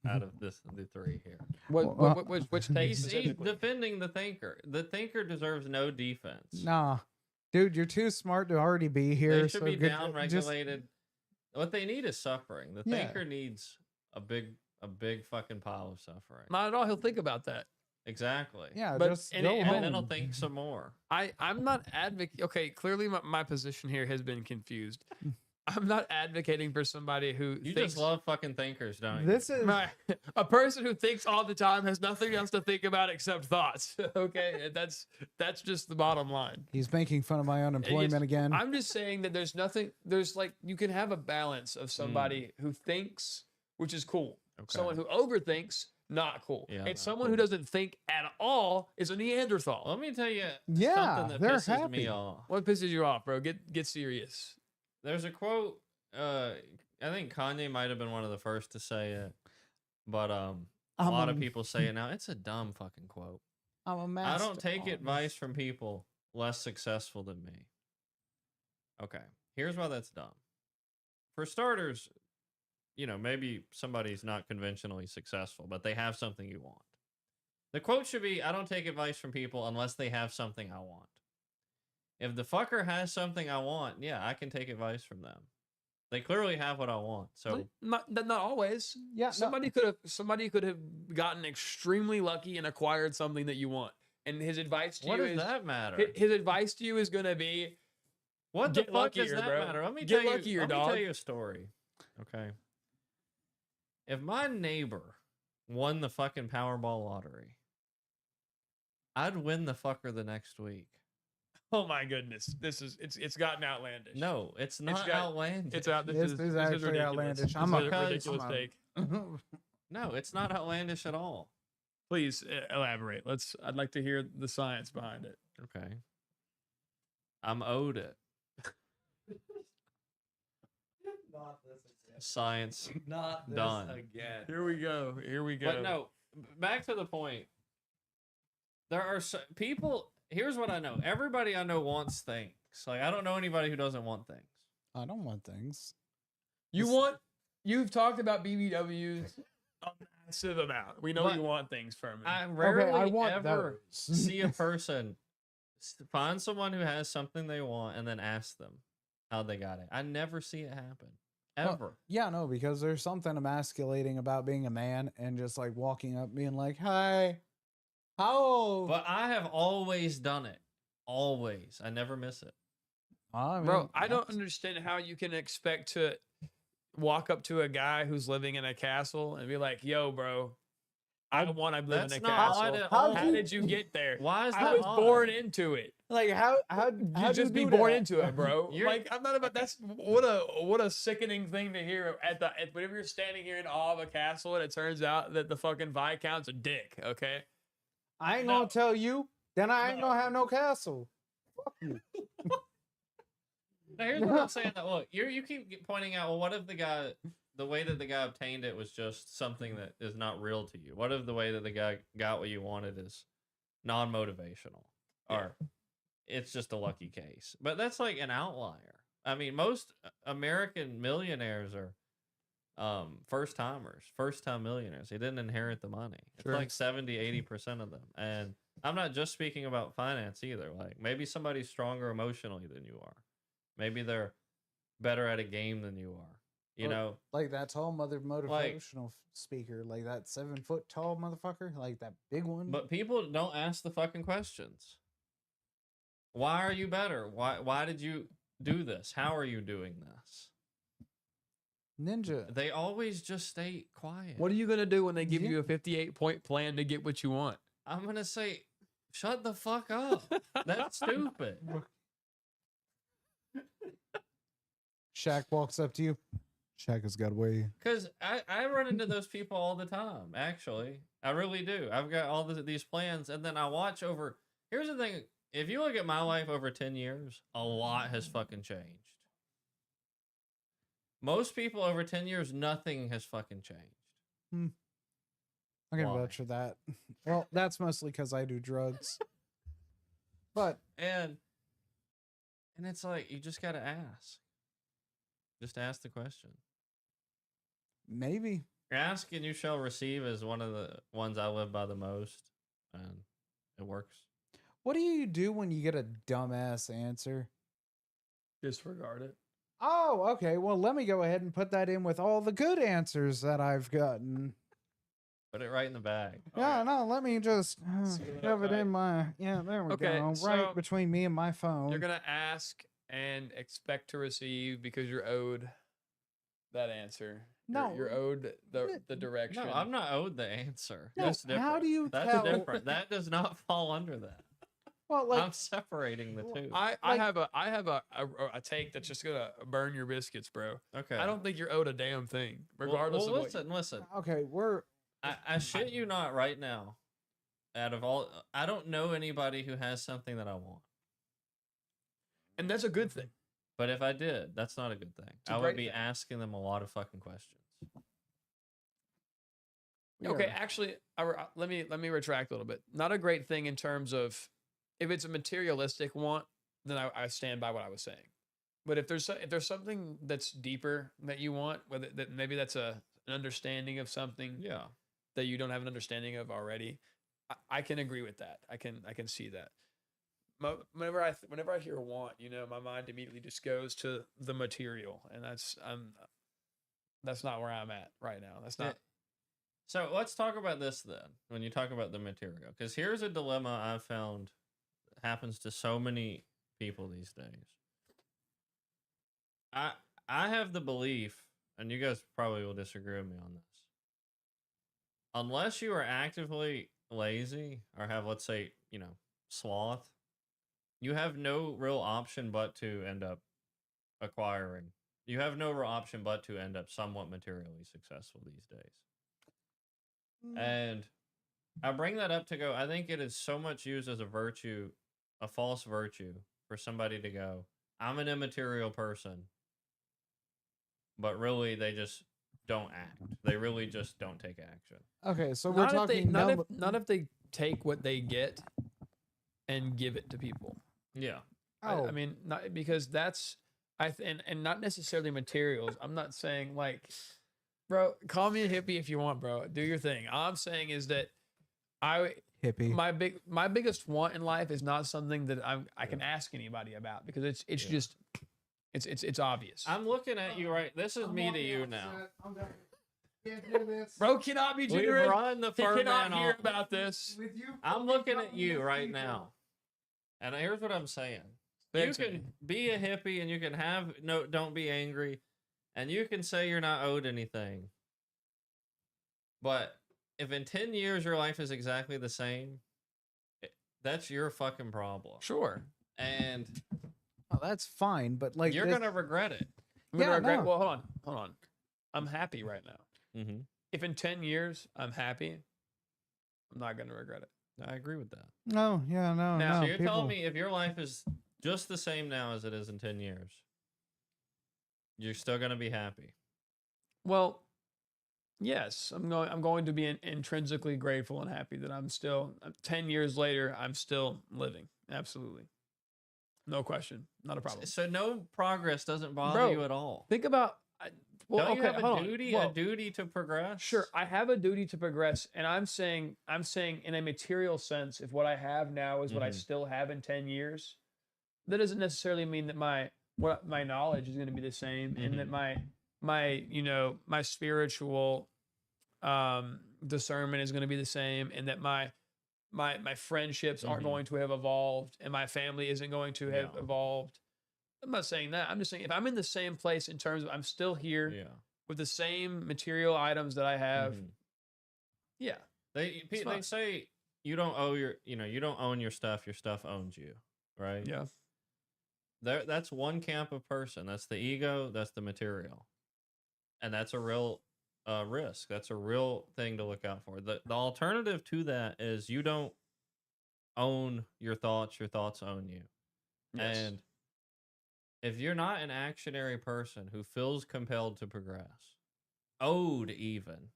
out of the three here. Which take He's specifically? defending the thinker. The thinker deserves no defense. Nah, dude. You're too smart to already be here. They should be good- down regulated. What they need is suffering. The Yeah. thinker needs a big fucking pile of suffering. Not at all. He'll think about that. Exactly. Yeah, But- just and- go and And home. then he'll think some more. I'm not advocating. Okay, clearly my position here has been confused. I'm not advocating for somebody who You thinks just love fucking thinkers, don't you? This is a person who thinks all the time has nothing else to think about except thoughts. Okay, that's just the bottom line. he's making fun of my unemployment again. I'm just saying that there's like you can have a balance of somebody who thinks, which is cool. Okay. Someone who overthinks, not cool. Yeah, and not someone who cool. doesn't think at all is a Neanderthal. Let me tell you Yeah, something that they're pisses me happy. off. What pisses you off, bro? Get serious. There's a quote. I think Kanye might have been one of the first to say it, but a lot of people say it now. It's a dumb fucking quote. I'm a I master. don't take on advice this. from people less successful than me. Okay, here's why that's dumb. For starters, maybe somebody's not conventionally successful, but they have something you want. The quote should be, I don't take advice from people unless they have something I want. If the fucker has something I want, yeah, I can take advice from them. They clearly have what I want. So Not always. Yeah, no. Somebody could have gotten extremely lucky and acquired something that you want. And his advice to what you does is that matter? his advice to you is gonna be What the get fuck does luckier, that bro. matter? Let me Get tell luckier, you. Let me dog. tell you a story. Okay. If my neighbor won the fucking Powerball lottery, I'd win the fucker the next week. oh my goodness, it's gotten outlandish. No, it's not got- outlandish. It's out. This is actually ridiculous. outlandish. This I'm is a- a ridiculous I'm a- take. No, it's not outlandish at all. Please elaborate. I'd like to hear the science behind it. Okay. I'm owed it. Not this again. Science. Not this Done. again. Here we go. Here we go. But no, back to the point. There are people. Here's what I know. Everybody I know wants things. Like, I don't know anybody who doesn't want things. I don't want things. You've talked about BBWs a massive amount. We know But you want things from it. I Okay, rarely I want ever those. see a person find someone who has something they want and then ask them how they got it. I never see it happen. Well, Ever. Yeah, no, because there's something emasculating about being a man and just like walking up being like, "Hi, how?" But I have always done it. Always. I never miss it. I mean, Bro, I don't that's- understand how you can expect to walk up to a guy who's living in a castle and be like, "Yo, bro, I want to live in That's a not castle. odd at How all. did you get there? Why is I that was odd? born into it. like how You how just do be you born that? into it, bro. You're- Like I'm not about. That's what a sickening thing to hear whenever you're standing here in awe of a castle and it turns out that the fucking Viscount's a dick. Okay. I ain't No. gonna tell you. Then I ain't No. gonna have no castle. Fuck you. Now, here's what I'm saying. That look, you keep pointing out. Well, what if the way that the guy obtained it was just something that is not real to you? What if the way that the guy got what you wanted is non-motivational, or it's just a lucky case? But that's like an outlier. I mean, most American millionaires are first timers, first time millionaires. They didn't inherit the money. It's like 70-80% of them. And I'm not just speaking about finance either. Like maybe somebody's stronger emotionally than you are. Maybe they're better at a game than you are. You know, like that tall motivational speaker, like that 7 foot tall motherfucker, like that big one. but people don't ask the fucking questions. Why are you better? Why did you do this? How are you doing this? Ninja. They always just stay quiet. What are you gonna do when they give you a 58-point plan to get what you want? I'm gonna say, shut the fuck up. That's stupid. Shaq walks up to you. Shaq has got away. Because I run into those people all the time, actually. I really do. I've got all these plans, and then I watch over. Here's the thing. If you look at my life over 10 years, a lot has fucking changed. Most people over 10 years, nothing has fucking changed. I can Why? vouch for that. Well, that's mostly because I do drugs. But And it's like, you just got to ask. Just ask the question. maybe. Ask and you shall receive is one of the ones I live by the most. And it works. What do you do when you get a dumbass answer? Disregard it. Oh, okay. Well, let me go ahead and put that in with all the good answers that I've gotten. Put it right in the bag. Yeah, no, let me just shove it okay. in my. Yeah, there we Okay, go. so Right between me and my phone. You're gonna ask and expect to receive because you're owed that answer. No. You're owed the direction. No, I'm not owed the answer. No, That's different. how do you That's tell? different. That does not fall under that. Well, like, I'm separating the two. I Like- have a take that's just gonna burn your biscuits, bro. Okay. I don't think you're owed a damn thing, Well, regardless well, of listen, listen. okay, we're. I shit you not right now. Out of all, I don't know anybody who has something that I want. and that's a good thing. But if I did, that's not a good thing. a I would great be thing. asking them a lot of fucking questions. Okay, are- actually, let me retract a little bit. Not a great thing in terms of if it's a materialistic want, then I stand by what I was saying. But if there's something that's deeper that you want, whether that maybe that's an understanding of something Yeah. that you don't have an understanding of already, I can agree with that. I can see that. Whenever I hear want, my mind immediately just goes to the material, and that's not where I'm at right now. That's not. So let's talk about this then. When you talk about the material, because here's a dilemma I've found happens to so many people these days. I have the belief, and you guys probably will disagree with me on this. Unless you are actively lazy or have, let's say, sloth, you have no real option but to end up acquiring. You have no real option but to end up somewhat materially successful these days. And I bring that up to go, I think it is so much used as a virtue, a false virtue, for somebody to go, I'm an immaterial person. But really, they just don't act. They really just don't take action. Okay, so we're Not if they talking. not if they take what they get and give it to people. Yeah. Oh, I mean, not because that's and not necessarily materials. I'm not saying like, bro, call me a hippie if you want, bro. Do your thing. All I'm saying is that hippie. my biggest want in life is not something that I can ask anybody about because it's just it's obvious. I'm looking at you right. This is me to you now. Can't do this. Bro cannot be We've generous. run the He Ferdinand cannot hear off. about this. With you, I'm looking at you right now. And here's what I'm saying. You Thanks, can man. be a hippie and you can have don't be angry. And you can say you're not owed anything. But if in 10 years your life is exactly the same, that's your fucking problem. Sure. And Oh, that's fine, but like you're this- going to regret it. I'm gonna Yeah, regret. no. Well, hold on. I'm happy right now. Mm-hmm. If in 10 years I'm happy, I'm not gonna regret it. I agree with that. No, yeah, no, Now, no. So you're people, telling me if your life is just the same now as it is in 10 years, you're still gonna be happy. Well, yes, I'm going to be intrinsically grateful and happy that I'm still 10 years later. I'm still living. Absolutely, no question, not a problem. So no progress doesn't bother Bro, you at all. Think about. Well, Don't okay, you have hold a on. duty? Well, A duty to progress? sure, I have a duty to progress, and I'm saying in a material sense, if what I have now is what I Mhm. still have in 10 years, that doesn't necessarily mean that my knowledge is going to be the same, and that my spiritual discernment is going to be the same, and that my friendships aren't going to have evolved, and my family isn't going to have Yeah. evolved. I'm not saying that. I'm just saying if I'm in the same place in terms of I'm still here Yeah. with the same material items that I have, Mhm. yeah, They fine. say you don't owe you don't own your stuff owns you, right? yeah. That's one camp of person. That's the ego, that's the material. And that's a real risk. That's a real thing to look out for. The alternative to that is you don't own your thoughts own you. Yes. And if you're not an actionary person who feels compelled to progress, owed even,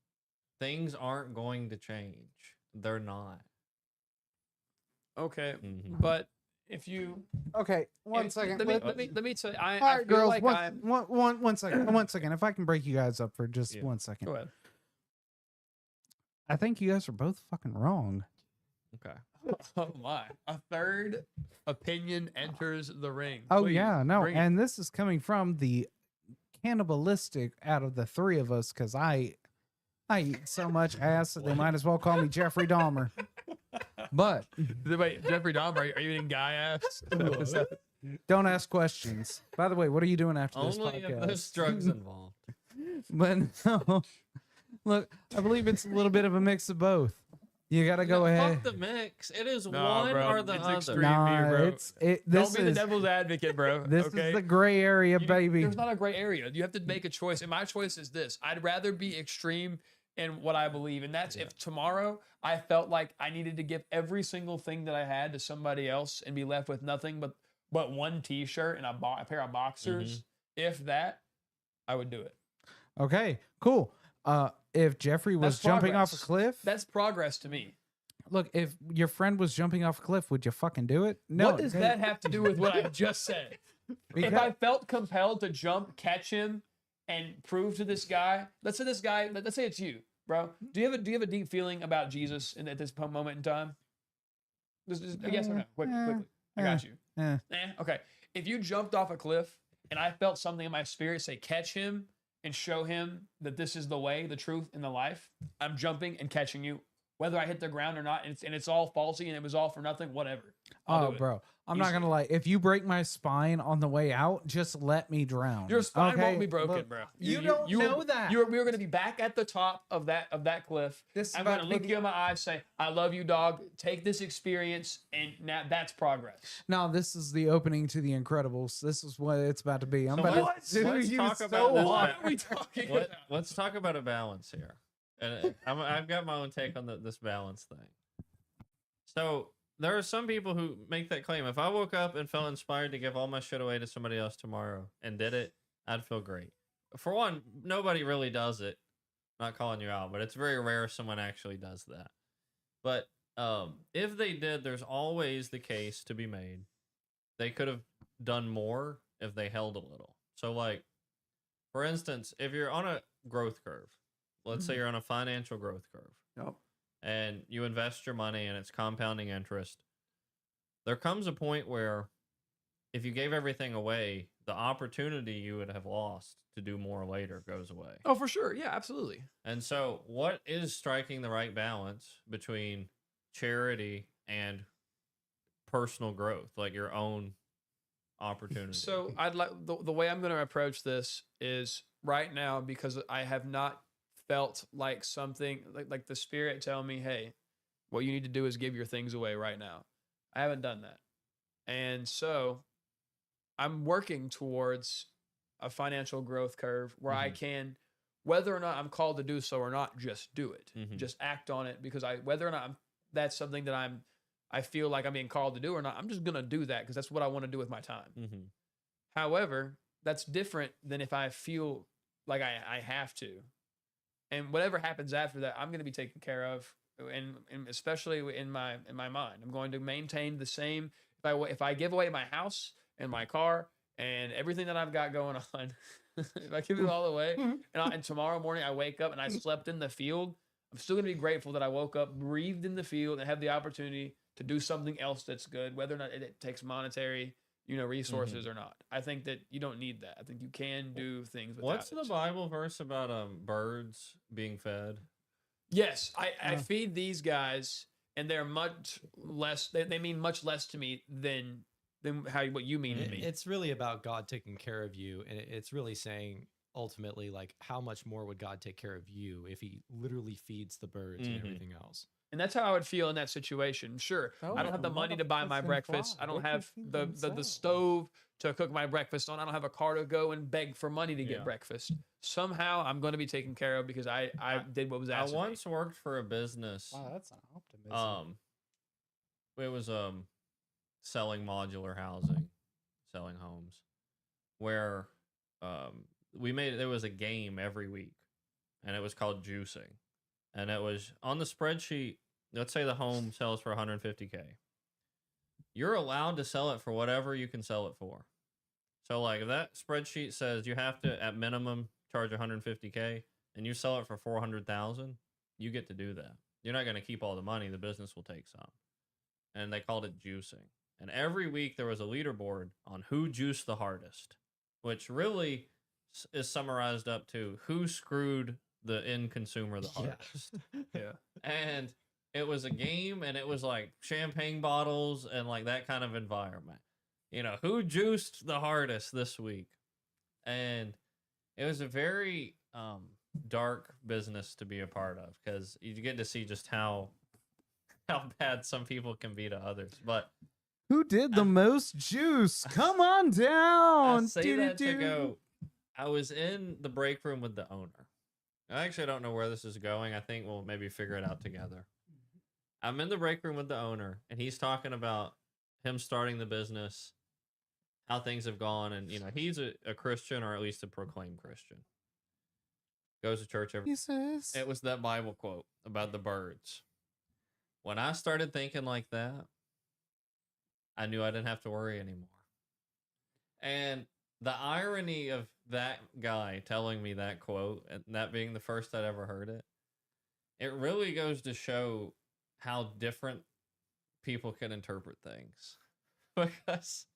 things aren't going to change. They're not. Okay, Mhm. but if you Okay, one second. let me tell you, All I right, feel girls. like One second. One second. If I can break you guys up for just Yeah. 1 second. Go ahead. I think you guys are both fucking wrong. Okay. Oh my! A third opinion enters the ring. Oh Please, yeah, no. bring it. And this is coming from the cannibalistic out of the three of us because I eat so much ass that they might as well call me Jeffrey Dahmer. But Wait, Jeffrey Dahmer, are you eating guy ass? don't ask questions. By the way, what are you doing after this Only if podcast? there's drugs involved. But no, look, I believe it's a little bit of a mix of both. You got to go No, ahead. Fuck the mix. It is Nah, one bro, or the it's other. extreme. Nah, here, bro. this Don't be the is devil's advocate, bro. this okay? is the gray area, baby. There's not a gray area. You have to make a choice, and my choice is this: I'd rather be extreme in what I believe, and that's if tomorrow I felt like I needed to give every single thing that I had to somebody else and be left with nothing but one T-shirt and a pair of boxers. If that, I would do it. Okay, cool. If Jeffrey was That's jumping off a progress. cliff, That's progress to me. look, if your friend was jumping off a cliff, would you fucking do it? No. What does that have to do with what I just said? If I felt compelled to jump, catch him, and prove to this guy, let's say it's you, bro. Do you have a deep feeling about Jesus at this moment in time? Just yes or no? Quickly. I got you. Okay. If you jumped off a cliff and I felt something in my spirit say, catch him and show him that this is the way, the truth, and the life, I'm jumping and catching you, whether I hit the ground or not, and it's all falsy and it was all for nothing, whatever. I'll do it. Bro, I'm not gonna lie. If you break my spine on the way out, just let me drown. Your spine okay? won't be broken, Look, bro. You don't know that. We were going to be back at the top of that cliff. This is I'm about going to to look be you in my eyes, say, "I love you, dog. Take this experience, and now that's progress." No, this is the opening to The Incredibles. This is what it's about to be. I'm So about let's to talk you about so this. hard. What are we talking about? Let's talk about a balance here. And I've got my own take on this balance thing. So there are some people who make that claim. If I woke up and felt inspired to give all my shit away to somebody else tomorrow and did it, I'd feel great. For one, nobody really does it. Not calling you out, but it's very rare someone actually does that. But if they did, there's always the case to be made. They could have done more if they held a little. So like, for instance, if you're on a growth curve, let's say you're on a financial growth curve. Yep. And you invest your money and it's compounding interest, there comes a point where if you gave everything away, the opportunity you would have lost to do more later goes away. Oh, for sure. Yeah, absolutely. And so what is striking the right balance between charity and personal growth, like your own opportunity? So I'd like the way I'm going to approach this is right now, because I have not felt like something like the spirit tell me, hey, what you need to do is give your things away right now. I haven't done that. And so I'm working towards a financial growth curve where I can, whether or not I'm called to do so or not, just do it. Just act on it, because whether or not that's something that I feel like I'm being called to do or not, I'm just going to do that because that's what I want to do with my time. However, that's different than if I feel like I have to. And whatever happens after that, I'm going to be taken care of, and especially in my mind, I'm going to maintain the same. If I give away my house and my car and everything that I've got going on, if I give it all away, and tomorrow morning I wake up and I slept in the field, I'm still going to be grateful that I woke up, breathed in the field, and have the opportunity to do something else that's good, whether or not it takes monetary, resources or not. I think that you don't need that. I think you can do things without What's it. the Bible verse about birds being fed? Yes, I feed these guys, and they're much less. They mean much less to me than what you mean to me. It's really about God taking care of you, and it's really saying ultimately, like, how much more would God take care of you if He literally feeds the birds and everything else? And that's how I would feel in that situation. Sure, I don't have the money to buy my breakfast. I don't have the stove to cook my breakfast on. I don't have a car to go and beg for money to get breakfast. Somehow I'm going to be taken care of because I did what was asked. I once worked for a business. Wow, that's an optimism. It was selling modular housing, selling homes, where there was a game every week, and it was called juicing. And it was on the spreadsheet. Let's say the home sells for 150K. You're allowed to sell it for whatever you can sell it for. So, like, if that spreadsheet says you have to, at minimum, charge 150K, and you sell it for 400,000, you get to do that. You're not going to keep all the money. The business will take some. And they called it juicing. And every week there was a leaderboard on who juiced the hardest, which really is summarized up to who screwed the end consumer the hardest. Yeah. And it was a game, and it was like champagne bottles and like that kind of environment. Who juiced the hardest this week? And it was a very dark business to be a part of, because you get to see just how bad some people can be to others. But who did the most juice? Come on down. I say that to go. I was in the break room with the owner. I actually don't know where this is going. I think we'll maybe figure it out together. I'm in the break room with the owner, and he's talking about him starting the business, how things have gone, and he's a Christian, or at least a proclaimed Christian. Goes to church every. Jesus. It was that Bible quote about the birds. When I started thinking like that, I knew I didn't have to worry anymore. And the irony of that guy telling me that quote, and that being the first I'd ever heard it, it really goes to show how different people can interpret things. Because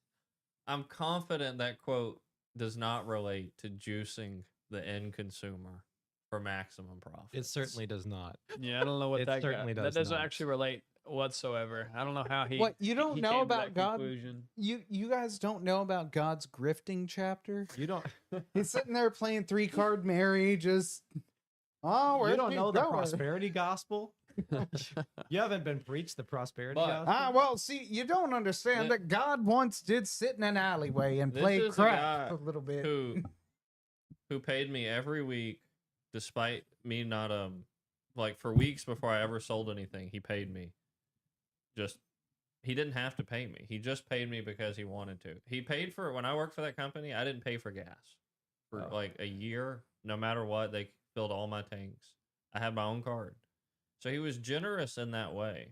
I'm confident that quote does not relate to juicing the end consumer for maximum profit. It certainly does not. Yeah, I don't know what It that certainly that does doesn't not. actually relate whatsoever. I don't know how he. What, you don't he know came to about that God? conclusion. You guys don't know about God's grifting chapter? You don't. He's sitting there playing 3-card Mary, just where's You don't he know the going? prosperity gospel. You haven't been preached the prosperity But- gospel. Well, see, you don't understand that God once did sit in an alleyway and This play is a crap guy a little bit. who paid me every week, despite me not like for weeks before I ever sold anything. He paid me. He didn't have to pay me. He just paid me because he wanted to. He paid for, when I worked for that company, I didn't pay for gas for like a year. No matter what, they filled all my tanks. I had my own card. So he was generous in that way.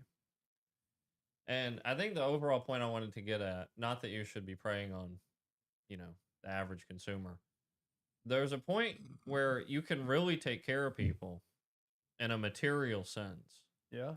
And I think the overall point I wanted to get at, not that you should be preying on, the average consumer. There's a point where you can really take care of people in a material sense. Yeah.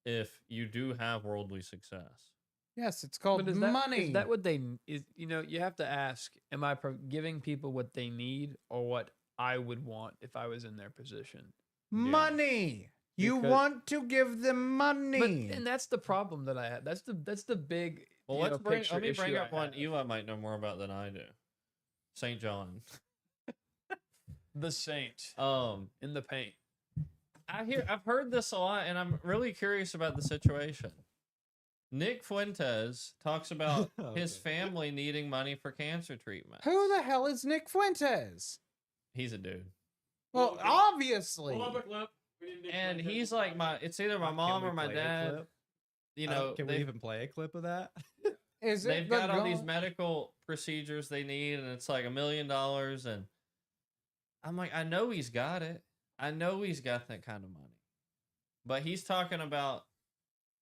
If you do have worldly success. Yes, it's called But money. Is that what they is? You have to ask: am I giving people what they need, or what I would want if I was in their position? Money. You Because- want to give them money. And that's the problem that I have. That's the big. Well, let let me bring up one Eli might know more about than I do. St. John. The saint in the paint. I've heard this a lot, and I'm really curious about the situation. Nick Fuentes talks about his family needing money for cancer treatment. Who the hell is Nick Fuentes? He's a dude. Well, obviously. And he's like it's either my mom or my dad. Can we they- even play a clip of that? Is it they've the got all these God? medical procedures they need, and it's like $1 million. And I'm like, I know he's got it. I know he's got that kind of money. But he's talking about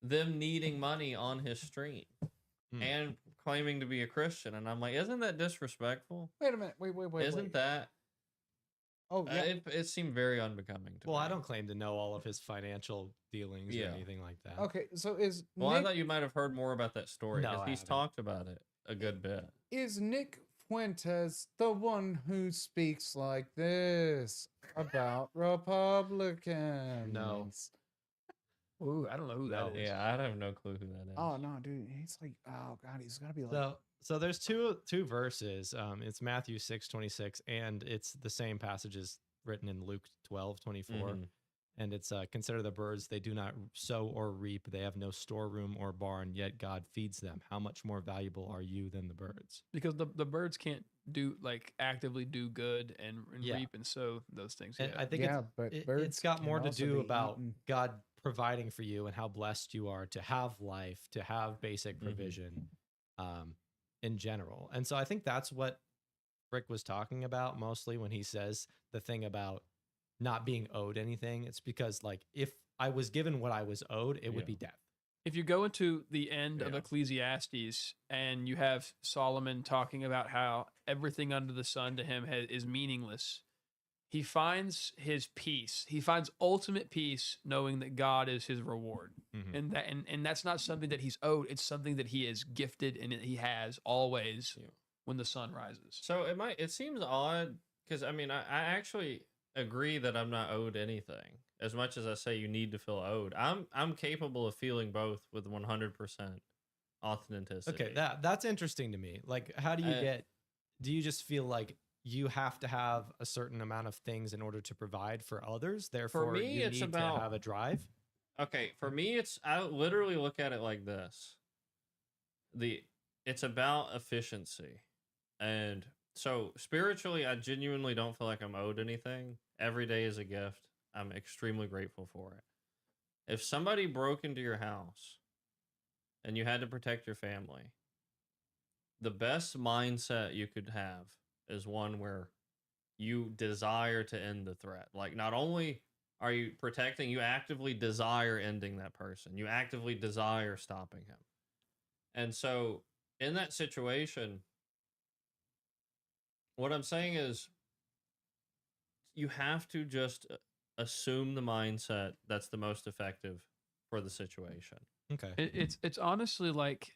them needing money on his stream and claiming to be a Christian. And I'm like, isn't that disrespectful? Wait a minute. Wait. Isn't that? Oh yeah. It seemed very unbecoming to me. Well, I don't claim to know all of his financial dealings or anything like that. Okay. So is Well, I Nick, thought you might have heard more about that story No, because I he's haven't. talked about it a good bit. is Nick Fuentes the one who speaks like this about Republicans? No. Ooh, I don't know who that No. is. Yeah, I have no clue who that is. Oh no, dude. He's like, oh god, he's gotta be like. So there's two verses. It's Matthew 6:26, and it's the same passages written in Luke 12:24. Mhm. And it's consider the birds, they do not sow or reap, they have no storeroom or barn, yet God feeds them. How much more valuable are you than the birds? Because the birds can't do like actively do good and Yeah. reap and sow those things. And Yeah. I think yeah, but it's birds got can more to also do be about eaten. God providing for you and how blessed you are to have life, to have basic provision in general. And so I think that's what Rick was talking about mostly when he says the thing about not being owed anything. It's because like if I was given what I was owed, it would be death. If you go into the end of Yeah. Ecclesiastes and you have Solomon talking about how everything under the sun to him is meaningless, he finds his peace. He finds ultimate peace knowing that God is his reward. Mhm. And that's not something that he's owed. It's something that he is gifted and he has always when the sun rises. So it seems odd because I mean I actually agree that I'm not owed anything. As much as I say you need to feel owed, I'm capable of feeling both with 100% authenticity. Okay, that's interesting to me. Like, how do you do you just feel like you have to have a certain amount of things in order to provide for others? Therefore, me, you it's need about- to have a drive? Okay, for me, I literally look at it like this. It's about efficiency. And so spiritually, I genuinely don't feel like I'm owed anything. Every day is a gift. I'm extremely grateful for it. If somebody broke into your house and you had to protect your family, the best mindset you could have is one where you desire to end the threat. Like, not only are you protecting, you actively desire ending that person. You actively desire stopping him. And so in that situation, what I'm saying is you have to just assume the mindset that's the most effective for the situation. Okay. It's honestly like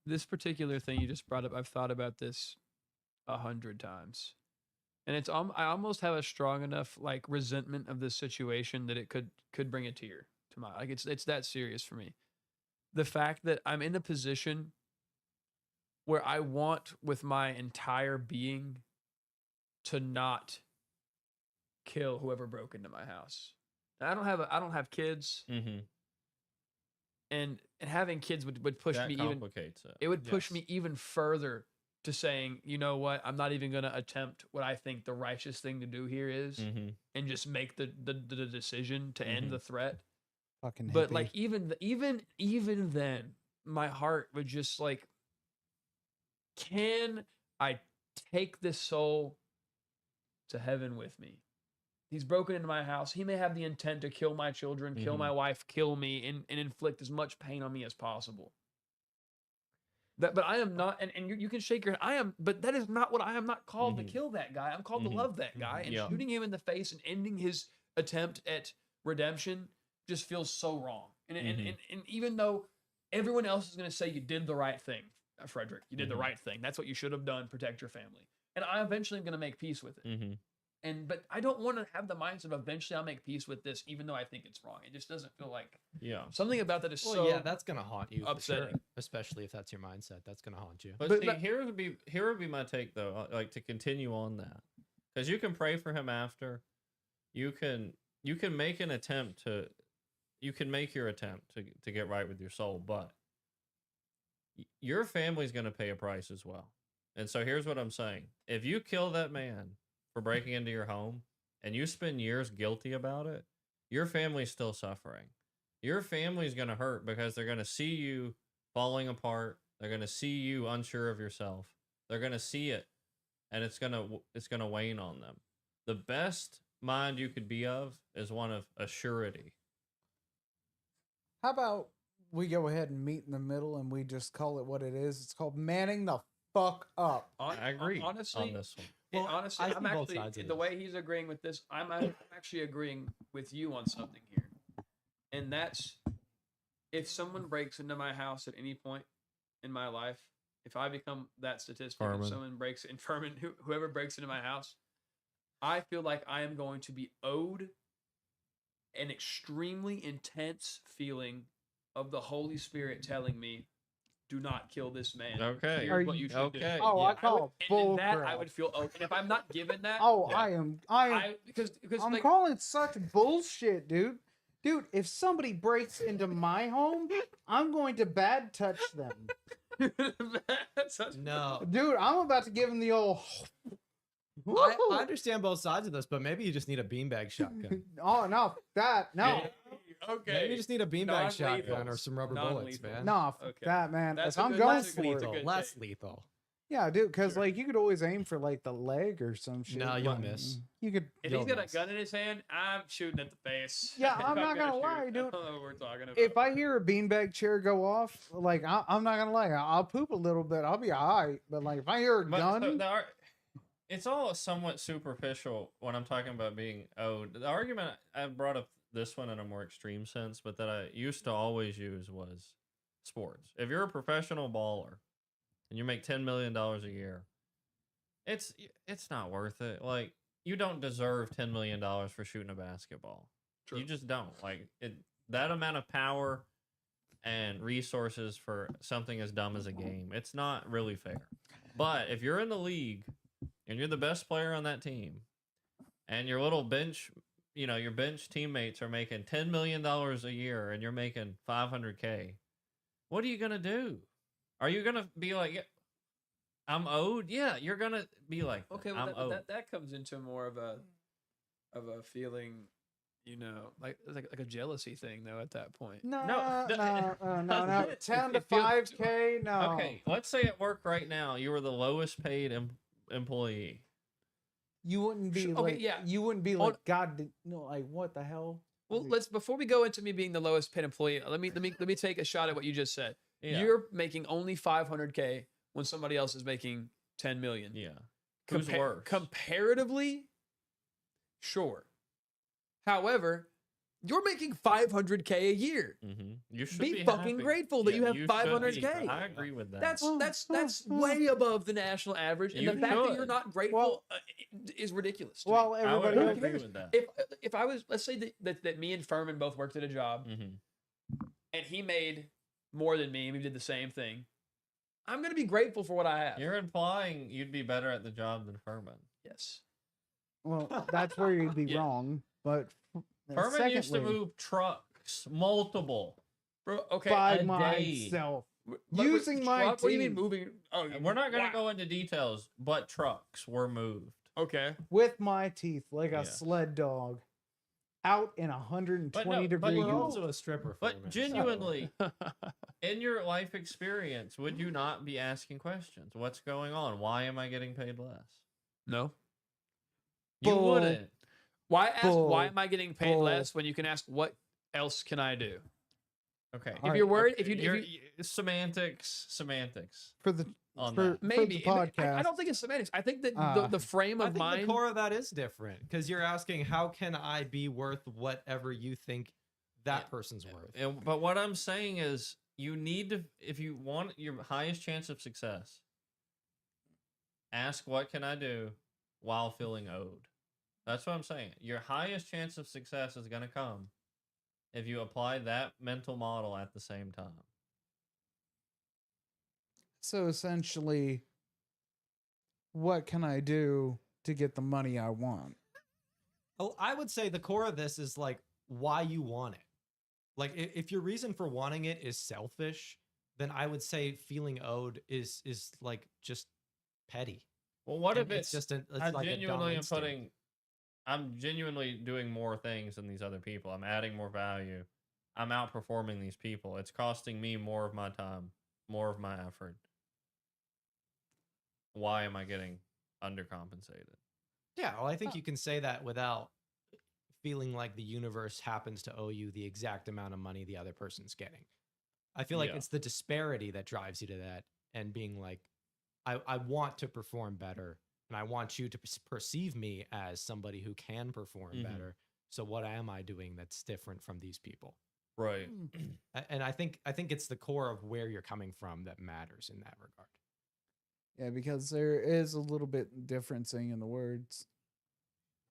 this particular thing you just brought up. I've thought about this 100 times, and I almost have a strong enough like resentment of this situation that it could bring a tear to my like it's that serious for me. The fact that I'm in a position where I want with my entire being to not kill whoever broke into my house. And I don't have kids, Mm-hmm. and having kids would push That me even. complicates it. It would push Yes. me even further to saying, you know what, I'm not even going to attempt what I think the righteous thing to do here is, Mm-hmm. and just make the decision to end Mhm. the threat. Fucking But hippie. like even then, my heart would just like, can I take this soul to heaven with me? He's broken into my house. He may have the intent to kill my children, kill Mhm. my wife, kill me, and inflict as much pain on me as possible. But I am not, and you can shake your head. But that is not what I am not called to Mhm. kill that guy. I'm called Mhm. to love that guy. Mhm. And Yeah. shooting him in the face and ending his attempt at redemption just feels so wrong. And even though everyone else is going to say you did the right thing, Frederick, you did the Mhm. right thing. That's what you should have done. Protect your family. And I eventually am going to make peace with it. Mm-hmm. But I don't want to have the mindset of eventually I'll make peace with this, even though I think it's wrong. It just doesn't feel like Yeah. something about that is Well, so yeah, that's gonna haunt you for sure. upsetting. Especially if that's your mindset. That's gonna haunt you. But, But- see, but- here would be my take though, like to continue on that, because you can pray for him after, you can make an attempt to, you can make your attempt to get right with your soul, but your family's going to pay a price as well. And so here's what I'm saying: if you kill that man for breaking into your home and you spend years guilty about it, your family's still suffering. Your family's going to hurt because they're going to see you falling apart. They're gonna see you unsure of yourself. They're gonna see it, and it's gonna wane on them. The best mind you could be of is one of assurity. How about we go ahead and meet in the middle and we just call it what it is? It's called manning the fuck up. I agree Honestly, on this one. Well, honestly, I I'm see both actually sides of the this. way he's agreeing with this. I'm actually agreeing with you on something here, and that's if someone breaks into my house at any point in my life, if I become that statistic, Furman. and someone breaks in Furman, whoever breaks into my house, I feel like I am going to be owed an extremely intense feeling of the Holy Spirit telling me, "Do not kill this man. Okay. Here's what you should do." Okay. Oh, yeah. I call bull And that crap. I would feel owed. And if I'm not given that, Oh, Yeah. I am because I'm like, calling such bullshit, dude. Dude, if somebody breaks into my home, I'm going to bad touch them. that's such No. Dude, I'm about to give him the old. I understand both sides of this, but maybe you just need a beanbag shotgun. Oh no, that no, okay. Maybe you just need a beanbag Non-lethal. shotgun or some rubber bullets, Non-lethal. man. no, fuck Okay. that man. That's If a I'm good- going that's a for good- it, that's a good Less take. lethal. yeah, dude, because Sure. like you could always aim for like the leg or some shit. No, you'll like, miss. You could. If You'll he's got a miss. gun in his hand, I'm shooting at the face. Yeah, If I'm not gonna shoot, lie, I dude. don't know what we're talking about. If I hear a beanbag chair go off, like I'm not gonna lie, I'll poop a little bit. I'll be alright. But like if I hear a But gun, so it's all somewhat superficial when I'm talking about being owed. The argument I brought up this one in a more extreme sense, but that I used to always use was sports. If you're a professional baller and you make $10 million a year, it's not worth it. Like you don't deserve $10 million for shooting a basketball. True. You just don't. Like that amount of power and resources for something as dumb as a game. It's not really fair. But if you're in the league and you're the best player on that team and your little bench, your bench teammates are making $10 million a year and you're making $500K, what are you going to do? Are you going to be like, I'm owed? Yeah, you're going to be like, okay, I'm well, owed. that comes into more of a feeling, like a jealousy thing though. At that point, no, No, no. 10 to If you- 5K, no. Okay, let's say at work right now, you were the lowest paid employee. You wouldn't be Okay, like, yeah. you wouldn't be Hold- like, God, no, like what the hell? well, let's before we go into me being the lowest paid employee, let me take a shot at what you just said. Yeah. You're making only 500K when somebody else is making 10 million. Yeah. Who's worse? Comparatively, sure. However, you're making 500K a year. Mm-hmm. You should Be be fucking happy. grateful that you have should 500K. be. I agree with that. That's way above the national average, and You the fact that you're should. not grateful is ridiculous. To Well, me. I would everybody else. agree with that. If I was, let's say that me and Furman both worked at a job, Mm-hmm. and he made more than me, and we did the same thing, I'm gonna be grateful for what I have. You're implying you'd be better at the job than Furman. Yes. Well, that's where you'd be Yeah. wrong. But Furman used to secondly, move trucks, multiple. Bro, okay. by a day. myself. But using my what do you mean team. moving? Oh, And we're not going to wow. go into details, but trucks were moved. Okay. With my teeth, like a Yes. sled dog, out in 120 But no, but degree You're you- heat. also a stripper. But Furman. genuinely, in your life experience, would you not be asking questions? What's going on? Why am I getting paid less? No. You Bull. wouldn't. Why ask? Bull. Why am I getting paid Bull. less when you can ask what else can I do? Okay. All If you're right, worried, Okay, if you semantics for the on for, that. maybe for the podcast. I don't think it's semantics. I think that Ah. the frame I of think mind. the core of that is different because you're asking, how can I be worth whatever you think that Yeah. person's worth? But what I'm saying is, you need to, if you want your highest chance of success, ask what can I do while feeling owed. That's what I'm saying. Your highest chance of success is going to come if you apply that mental model at the same time. So essentially, what can I do to get the money I want? Oh, I would say the core of this is like why you want it. Like if your reason for wanting it is selfish, then I would say feeling owed is like just petty. Well, what And if it's just it's I like a dumb genuinely am instinct. putting, I'm genuinely doing more things than these other people. I'm adding more value. I'm outperforming these people. It's costing me more of my time. more of my effort, why am I getting undercompensated? Yeah, well, I think you can say that without feeling like the universe happens to owe you the exact amount of money the other person's getting. I feel like Yeah. it's the disparity that drives you to that, and being like, I want to perform better, and I want you to perceive me as somebody who can perform Mhm. better. So what am I doing that's different from these people? Right. And I think it's the core of where you're coming from that matters in that regard. Yeah, because there is a little bit differencing in the words.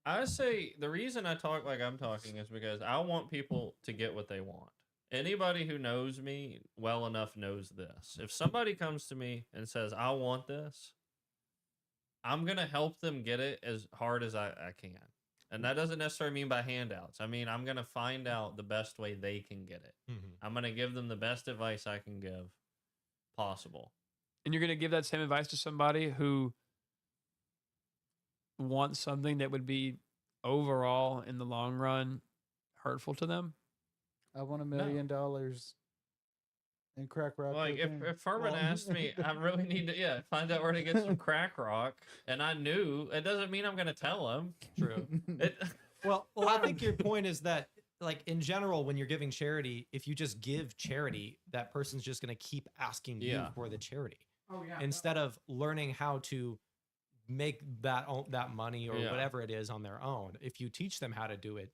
I say the reason I talk like I'm talking is because I want people to get what they want. Anybody who knows me well enough knows this. If somebody comes to me and says, I want this, I'm going to help them get it as hard as I can. And that doesn't necessarily mean by handouts. I mean, I'm going to find out the best way they can get it. I'm going to give them the best advice I can give possible. And you're going to give that same advice to somebody who wants something that would be overall in the long run hurtful to them? I want $1 million in crack rock. Like cocaine. if Furman asked me, I really need to find out where to get some crack rock, and I knew, it doesn't mean I'm gonna tell him. True. It, Well, I think your point is that, like, in general, when you're giving charity, if you just give charity, that person's just going to keep asking you Yeah. for the charity. Oh yeah. Instead of learning how to make that money or Yeah. whatever it is on their own. If you teach them how to do it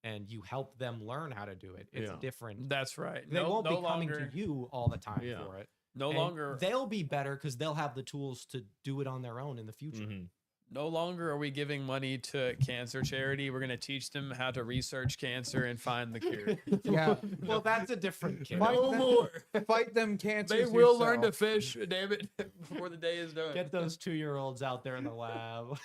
and you help them learn how to do it, it's Yeah. different. That's right. They won't be coming to you all the time Yeah. for it. No And longer. they'll be better because they'll have the tools to do it on their own in the future. Mhm. No longer are we giving money to cancer charity. We're going to teach them how to research cancer and find the cure. Yeah. Well, that's a different case. Fight No them- more. Fight them cancers. They will learn to yourself. fish, damn it, before the day is done. Get those 2-year-olds out there in the lab.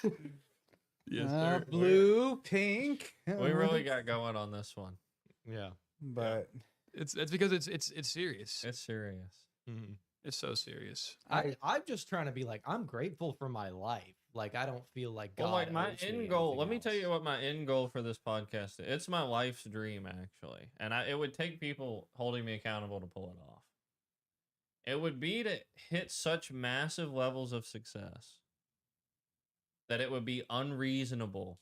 Yes, sir. Blue, pink. We really got going on this one. Yeah. But It's because it's serious. It's serious. Mhm. It's so serious. I'm just trying to be like, I'm grateful for my life. Like, I don't feel like God. Well, like my owes me end goal. anything Let me tell else. you what my end goal for this podcast is. It's my life's dream, actually, and it would take people holding me accountable to pull it off. It would be to hit such massive levels of success that it would be unreasonable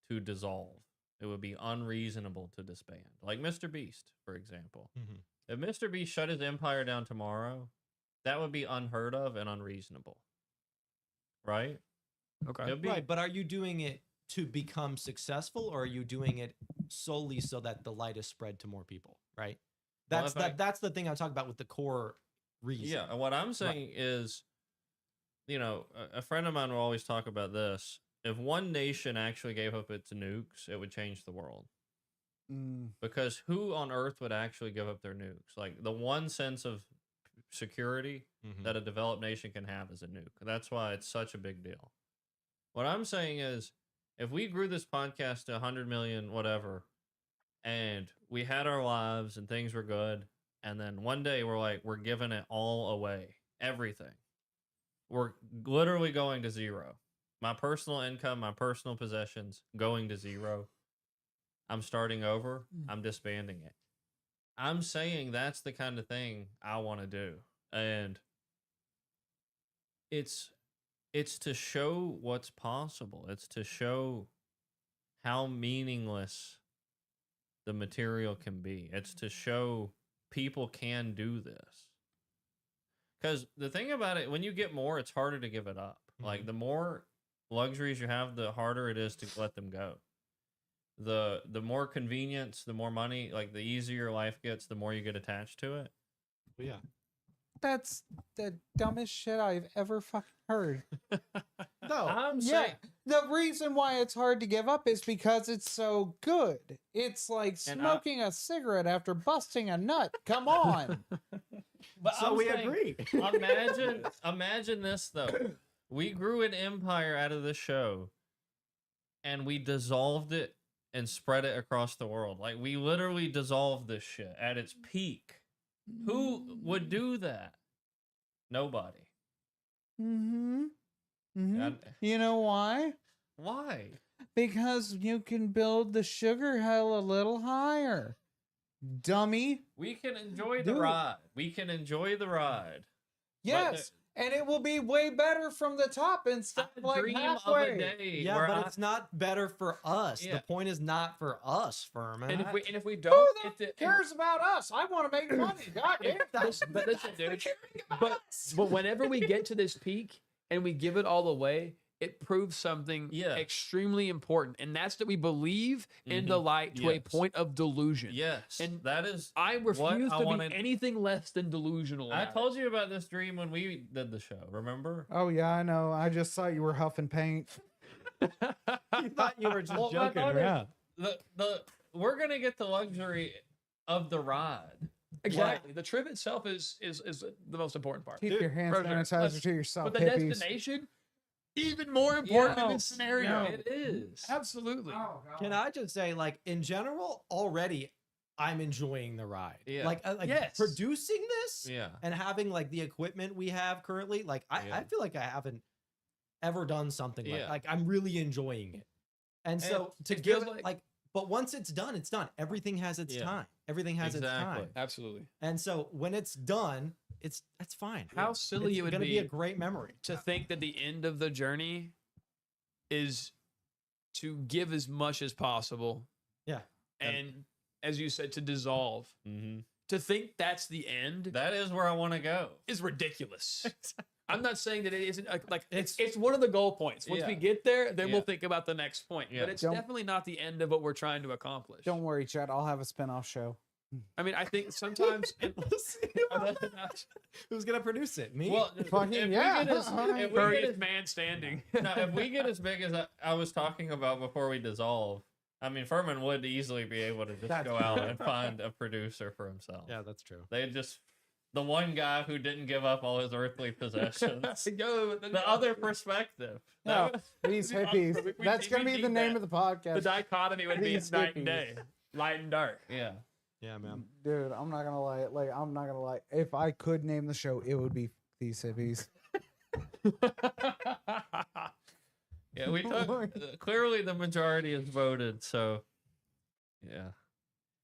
to dissolve. It would be unreasonable to disband. Like Mr. Beast, for example. Mhm. If Mr. Beast shut his empire down tomorrow, that would be unheard of and unreasonable. Right? Okay. It'd be, Right, but are you doing it to become successful, or are you doing it solely so that the light is spread to more people? Right. Well, That's if I- that's the thing I'm talking about with the core reason. Yeah, and what I'm saying is, a friend of mine will always talk about this. If one nation actually gave up its nukes, it would change the world. Because who on earth would actually give up their nukes? Like, the one sense of security Mhm. that a developed nation can have is a nuke. That's why it's such a big deal. What I'm saying is, if we grew this podcast to 100 million, whatever, and we had our lives and things were good, and then one day we're giving it all away, everything. We're literally going to zero. My personal income, my personal possessions, going to zero. I'm starting over. I'm disbanding it. I'm saying that's the kind of thing I want to do. And it's to show what's possible. It's to show how meaningless the material can be. It's to show people can do this. Because the thing about it, when you get more, it's harder to give it up. Like, the more luxuries you have, the harder it is to let them go. The more convenience, the more money, like, the easier life gets, the more you get attached to it. Well, yeah. That's the dumbest shit I've ever fucking heard. No. I'm Yeah, saying, the reason why it's hard to give up is because it's so good. It's like And smoking a cigarette after busting a nut. Come on. but So I'm we saying, agree. imagine this though. We grew an empire out of this show, and we dissolved it and spread it across the world. Like, we literally dissolved this shit at its peak. Who would do that? Nobody. Mm-hmm. Mm-hmm. And- You know why? Why? Because you can build the sugar hill a little higher. dummy. We can enjoy the Dude. ride. We can enjoy the ride. Yes, and it will be way better from the top instead of like Dream halfway. of a day. Yeah, where but I- it's not better for us. Yeah. The point is not for us, Furman. And if we Who don't the get the cares about us? I want to make money. God damn. but listen, dude. But whenever we get to this peak and we give it all away, it proves something Yeah. extremely important, and that's that we believe in the light to a Yes. point of delusion. Yes, And that is. I refuse I to wanted- be anything less than delusional. I about told you about this dream when we did the show. Remember? Oh yeah, I know. I just saw you were huffing paint. it. You thought you were just Well, my joking thought is- around. The we're gonna get the luxury of the ride. Exactly. The trip itself is the most important part. Keep your hand for sure. sanitizer to yourself, But the hippies. destination, even more important in this scenario. no. It is. Absolutely. Oh, God. Can I just say, like, in general, already I'm enjoying the ride. Yeah. Like Yes. producing this Yeah. and having like the equipment we have currently, like I Yeah. feel like I haven't ever done something Yeah. like I'm really enjoying it. And so to it give feels it like- but once it's done, it's done. Everything has its Yeah. time. Everything has its Exactly. time. Absolutely. And so when it's done, that's fine. How silly it's it would gonna be a great memory. to think that the end of the journey is to give as much as possible. Yeah. And as you said, to dissolve. Mm-hmm. To think that's the end That is where I want to go. is ridiculous. I'm not saying that it isn't like It's- it's one of the goal points. Once we Yeah. get there, then Yeah. we'll think about the next point. Yeah. But it's Don't- definitely not the end of what we're trying to accomplish. Don't worry, Chad. I'll have a spinoff show. I mean, I think sometimes Who's gonna produce it? Me? Well, Fucking if yeah. we get as, if we get Furriest as, man standing. no, if we get as big as I was talking about before we dissolve, I mean, Furman would easily be able to just That's go out and find a producer for himself. yeah, that's true. They just the one guy who didn't give up all his earthly possessions. Go, The other perspective. No, these hippies. we- That's we gonna be need the name that. of the podcast. the dichotomy would be These night and hippies. day, light and dark. Yeah. Yeah, man. Dude, I'm not gonna lie. Like, I'm not gonna lie. If I could name the show, it would be These Hippies. Yeah, we took, clearly the majority has voted, so yeah.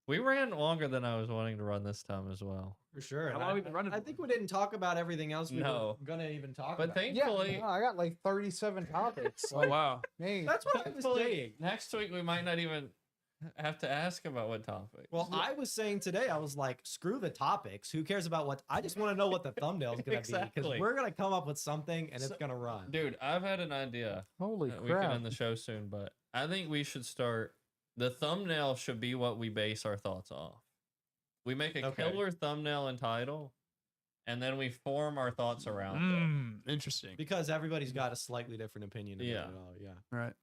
We ran longer than I was wanting to run this time as well. For sure. How And long have we been running I for? think we didn't talk about everything else we No. were gonna even talk But about. Yeah, thankfully, no, I got like 37 topics. Oh Like, wow. hey, That's what I was thankfully, saying. next week we might not even have to ask about what topic. Well, I was saying today, I was like, screw the topics. Who cares about what? I just want to know what the thumbnail's gonna be Exactly. because we're gonna come up with something and it's So- gonna run. Dude, I've had an idea. holy We can crap! end the show soon, but I think we should start. The thumbnail should be what we base our thoughts off. We make a Okay. killer thumbnail and title, and then we form our thoughts around it. Interesting. Because everybody's got a slightly different opinion. About Yeah. it all. Yeah. Right.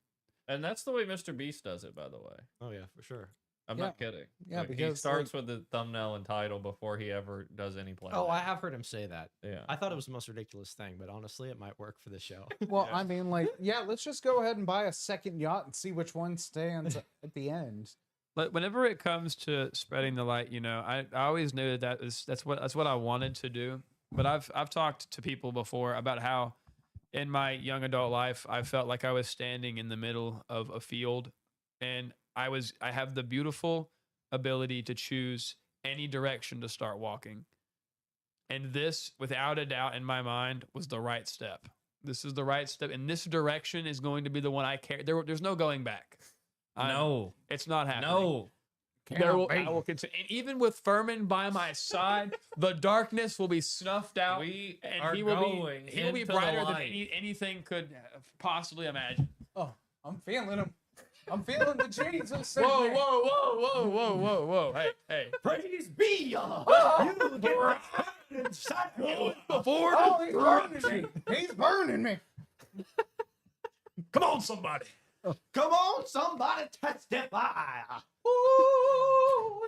And that's the way Mr. Beast does it, by the way. Oh yeah, for sure. I'm Yeah. not kidding. Yeah, Like, he because, starts with the thumbnail and title before he ever does any planning. Oh, I have heard him say that. Yeah. I thought it was the most ridiculous thing, but honestly, it might work for the show. Well, I mean, like, yeah, let's just go ahead and buy a second yacht and see which one stands at the end. But whenever it comes to spreading the light, I always knew that's what I wanted to do. But I've talked to people before about how in my young adult life I felt like I was standing in the middle of a field, and I have the beautiful ability to choose any direction to start walking. And this, without a doubt in my mind, was the right step. This is the right step, and this direction is going to be the one I care. There's no going back. No. It's not happening. No. I will continue. And even with Furman by my side, the darkness will be snuffed out. We and are he will going be into the brighter than light. anything could possibly imagine. Oh, I'm feeling them. I'm feeling the Jesus. in Whoa, me. whoa, whoa, whoa, whoa, whoa, whoa. Hey, hey. Praise be ya! You get inside Before Oh, he's burning me. He's burning me. Come on, somebody. Come on, somebody testify.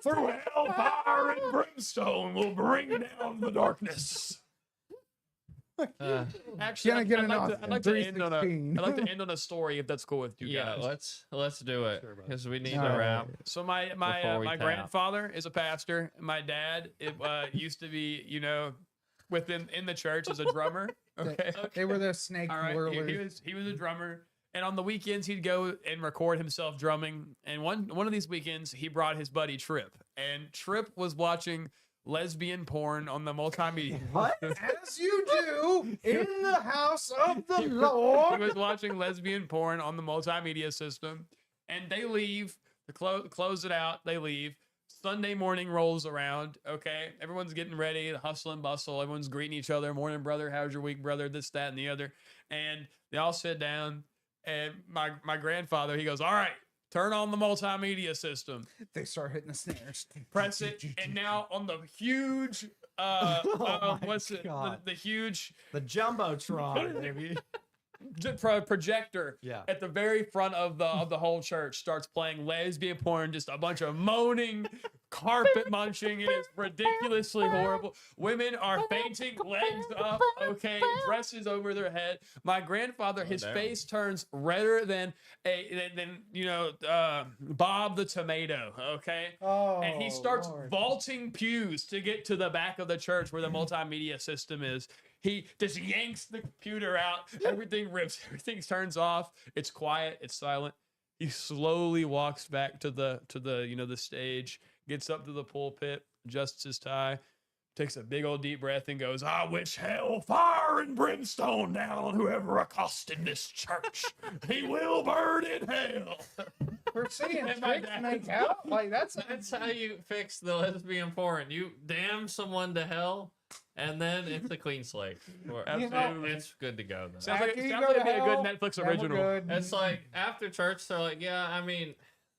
Through hellfire and brimstone will bring down the darkness. Actually, Gonna get I'd an like Oscar. to end on 316. I'd like to end on a story if that's cool with you Yeah, guys. let's do it Sure, bud. because we need All to right. wrap. So my Before we my tap. grandfather is a pastor. My dad used to be in the church as a drummer. Okay. They were the snake All right. whirlers. He was a drummer, And on the weekends, he'd go and record himself drumming. And one of these weekends, he brought his buddy Trip. And Trip was watching lesbian porn on the multimedia. What? As you do in the house of the He Lord. was watching lesbian porn on the multimedia system. And they leave. To close it out, they leave. Sunday morning rolls around. Okay, everyone's getting ready, the hustle and bustle. Everyone's greeting each other. Morning, brother. How's your week, brother? This, that, and the other. And they all sit down. And my grandfather, he goes, all right, turn on the multimedia system. They start hitting the snares. Press it. And now on the huge, Oh my what's it? God. The huge The Jumbotron, baby. projector Yeah. at the very front of the whole church starts playing lesbian porn, just a bunch of moaning, carpet munching. It is ridiculously horrible. Women are fainting, legs up, okay, dresses over their head. My grandfather, his damn. face turns redder than Bob the Tomato, okay? Oh, And he starts Lord. vaulting pews to get to the back of the church where the multimedia system is. He just yanks the computer out. Everything rips. Everything turns off. It's quiet. It's silent. He slowly walks back to the stage, gets up to the pulpit, adjusts his tie, takes a big old deep breath, and goes, "I wish hell, fire, and brimstone down on whoever accosted this church. He will burn in hell." We're seeing And my chicks dad- make out. Like that's how you fix the lesbian porn. You damn someone to hell, and then it's a clean slate. Absolutely. It's good to go. Then. Sounds like, After you sounds go like to it'd be a hell, good Netflix then we're original. good. It's like after church, they're like, yeah, I mean,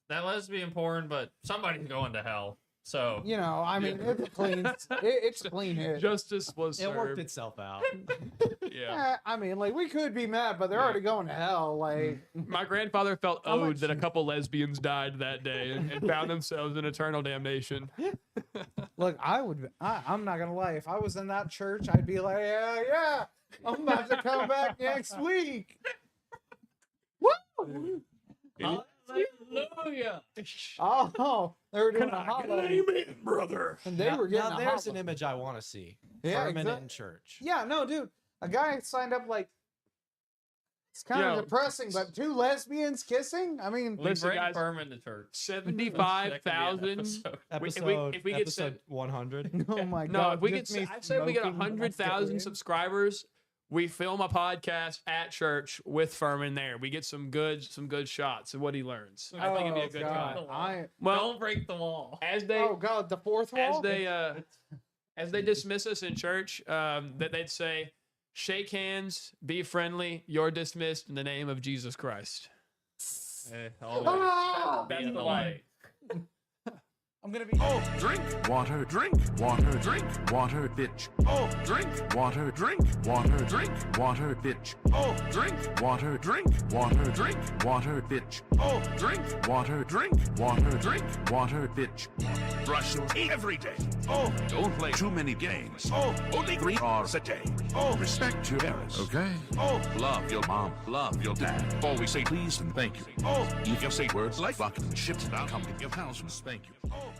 that lesbian porn, but somebody's going to hell. So You know, I mean, it's a clean. It's a clean hit. Justice was It served. worked itself out. Yeah. I mean, like we could be mad, but they're already going to hell. Like, My grandfather felt How owed much- that a couple lesbians died that day and found themselves in eternal damnation. look, I'm not gonna lie. If I was in that church, I'd be like, yeah, I'm about to come back next week. Woo! hallelujah. Oh, they were doing a holiday, amen, brother? and they were getting now a there's an holiday. image I want to see. Yeah, Permanent exact- in church. Yeah, no, dude. A guy signed up like it's kind Yo. of depressing, but two lesbians kissing. I mean, We Listen, bring guys. Furman to church. That could be an 75,000. episode. Episode, if we get episode 100. oh my No, god! if we get, just me I'd say if we get smoking 100,000 Monster subscribers, we film a podcast at church with Furman there. We get some good shots of what he learns. I think it'd be a good God. time. Well, Don't break the wall. as they Oh god, the fourth wall. as they dismiss us in church, that they'd say, "Shake hands, be friendly. You're dismissed in the name of Jesus Christ." Always. Ah! Be in the the light. light. I'm gonna be. Oh, drink water, drink water, drink water, bitch. Oh, drink water, drink water, drink water, bitch. Oh, drink water, drink water, drink water, bitch. Oh, drink water, drink water, drink water, bitch. Brush your teeth every day. Oh, don't play too many games. Oh, only 3 hours a day. Oh, respect your parents. Okay. Oh, love your mom, love your dad. Always say please and thank you. Oh, if you say words like fuck and shit, I'll come to your house and spank you. Oh.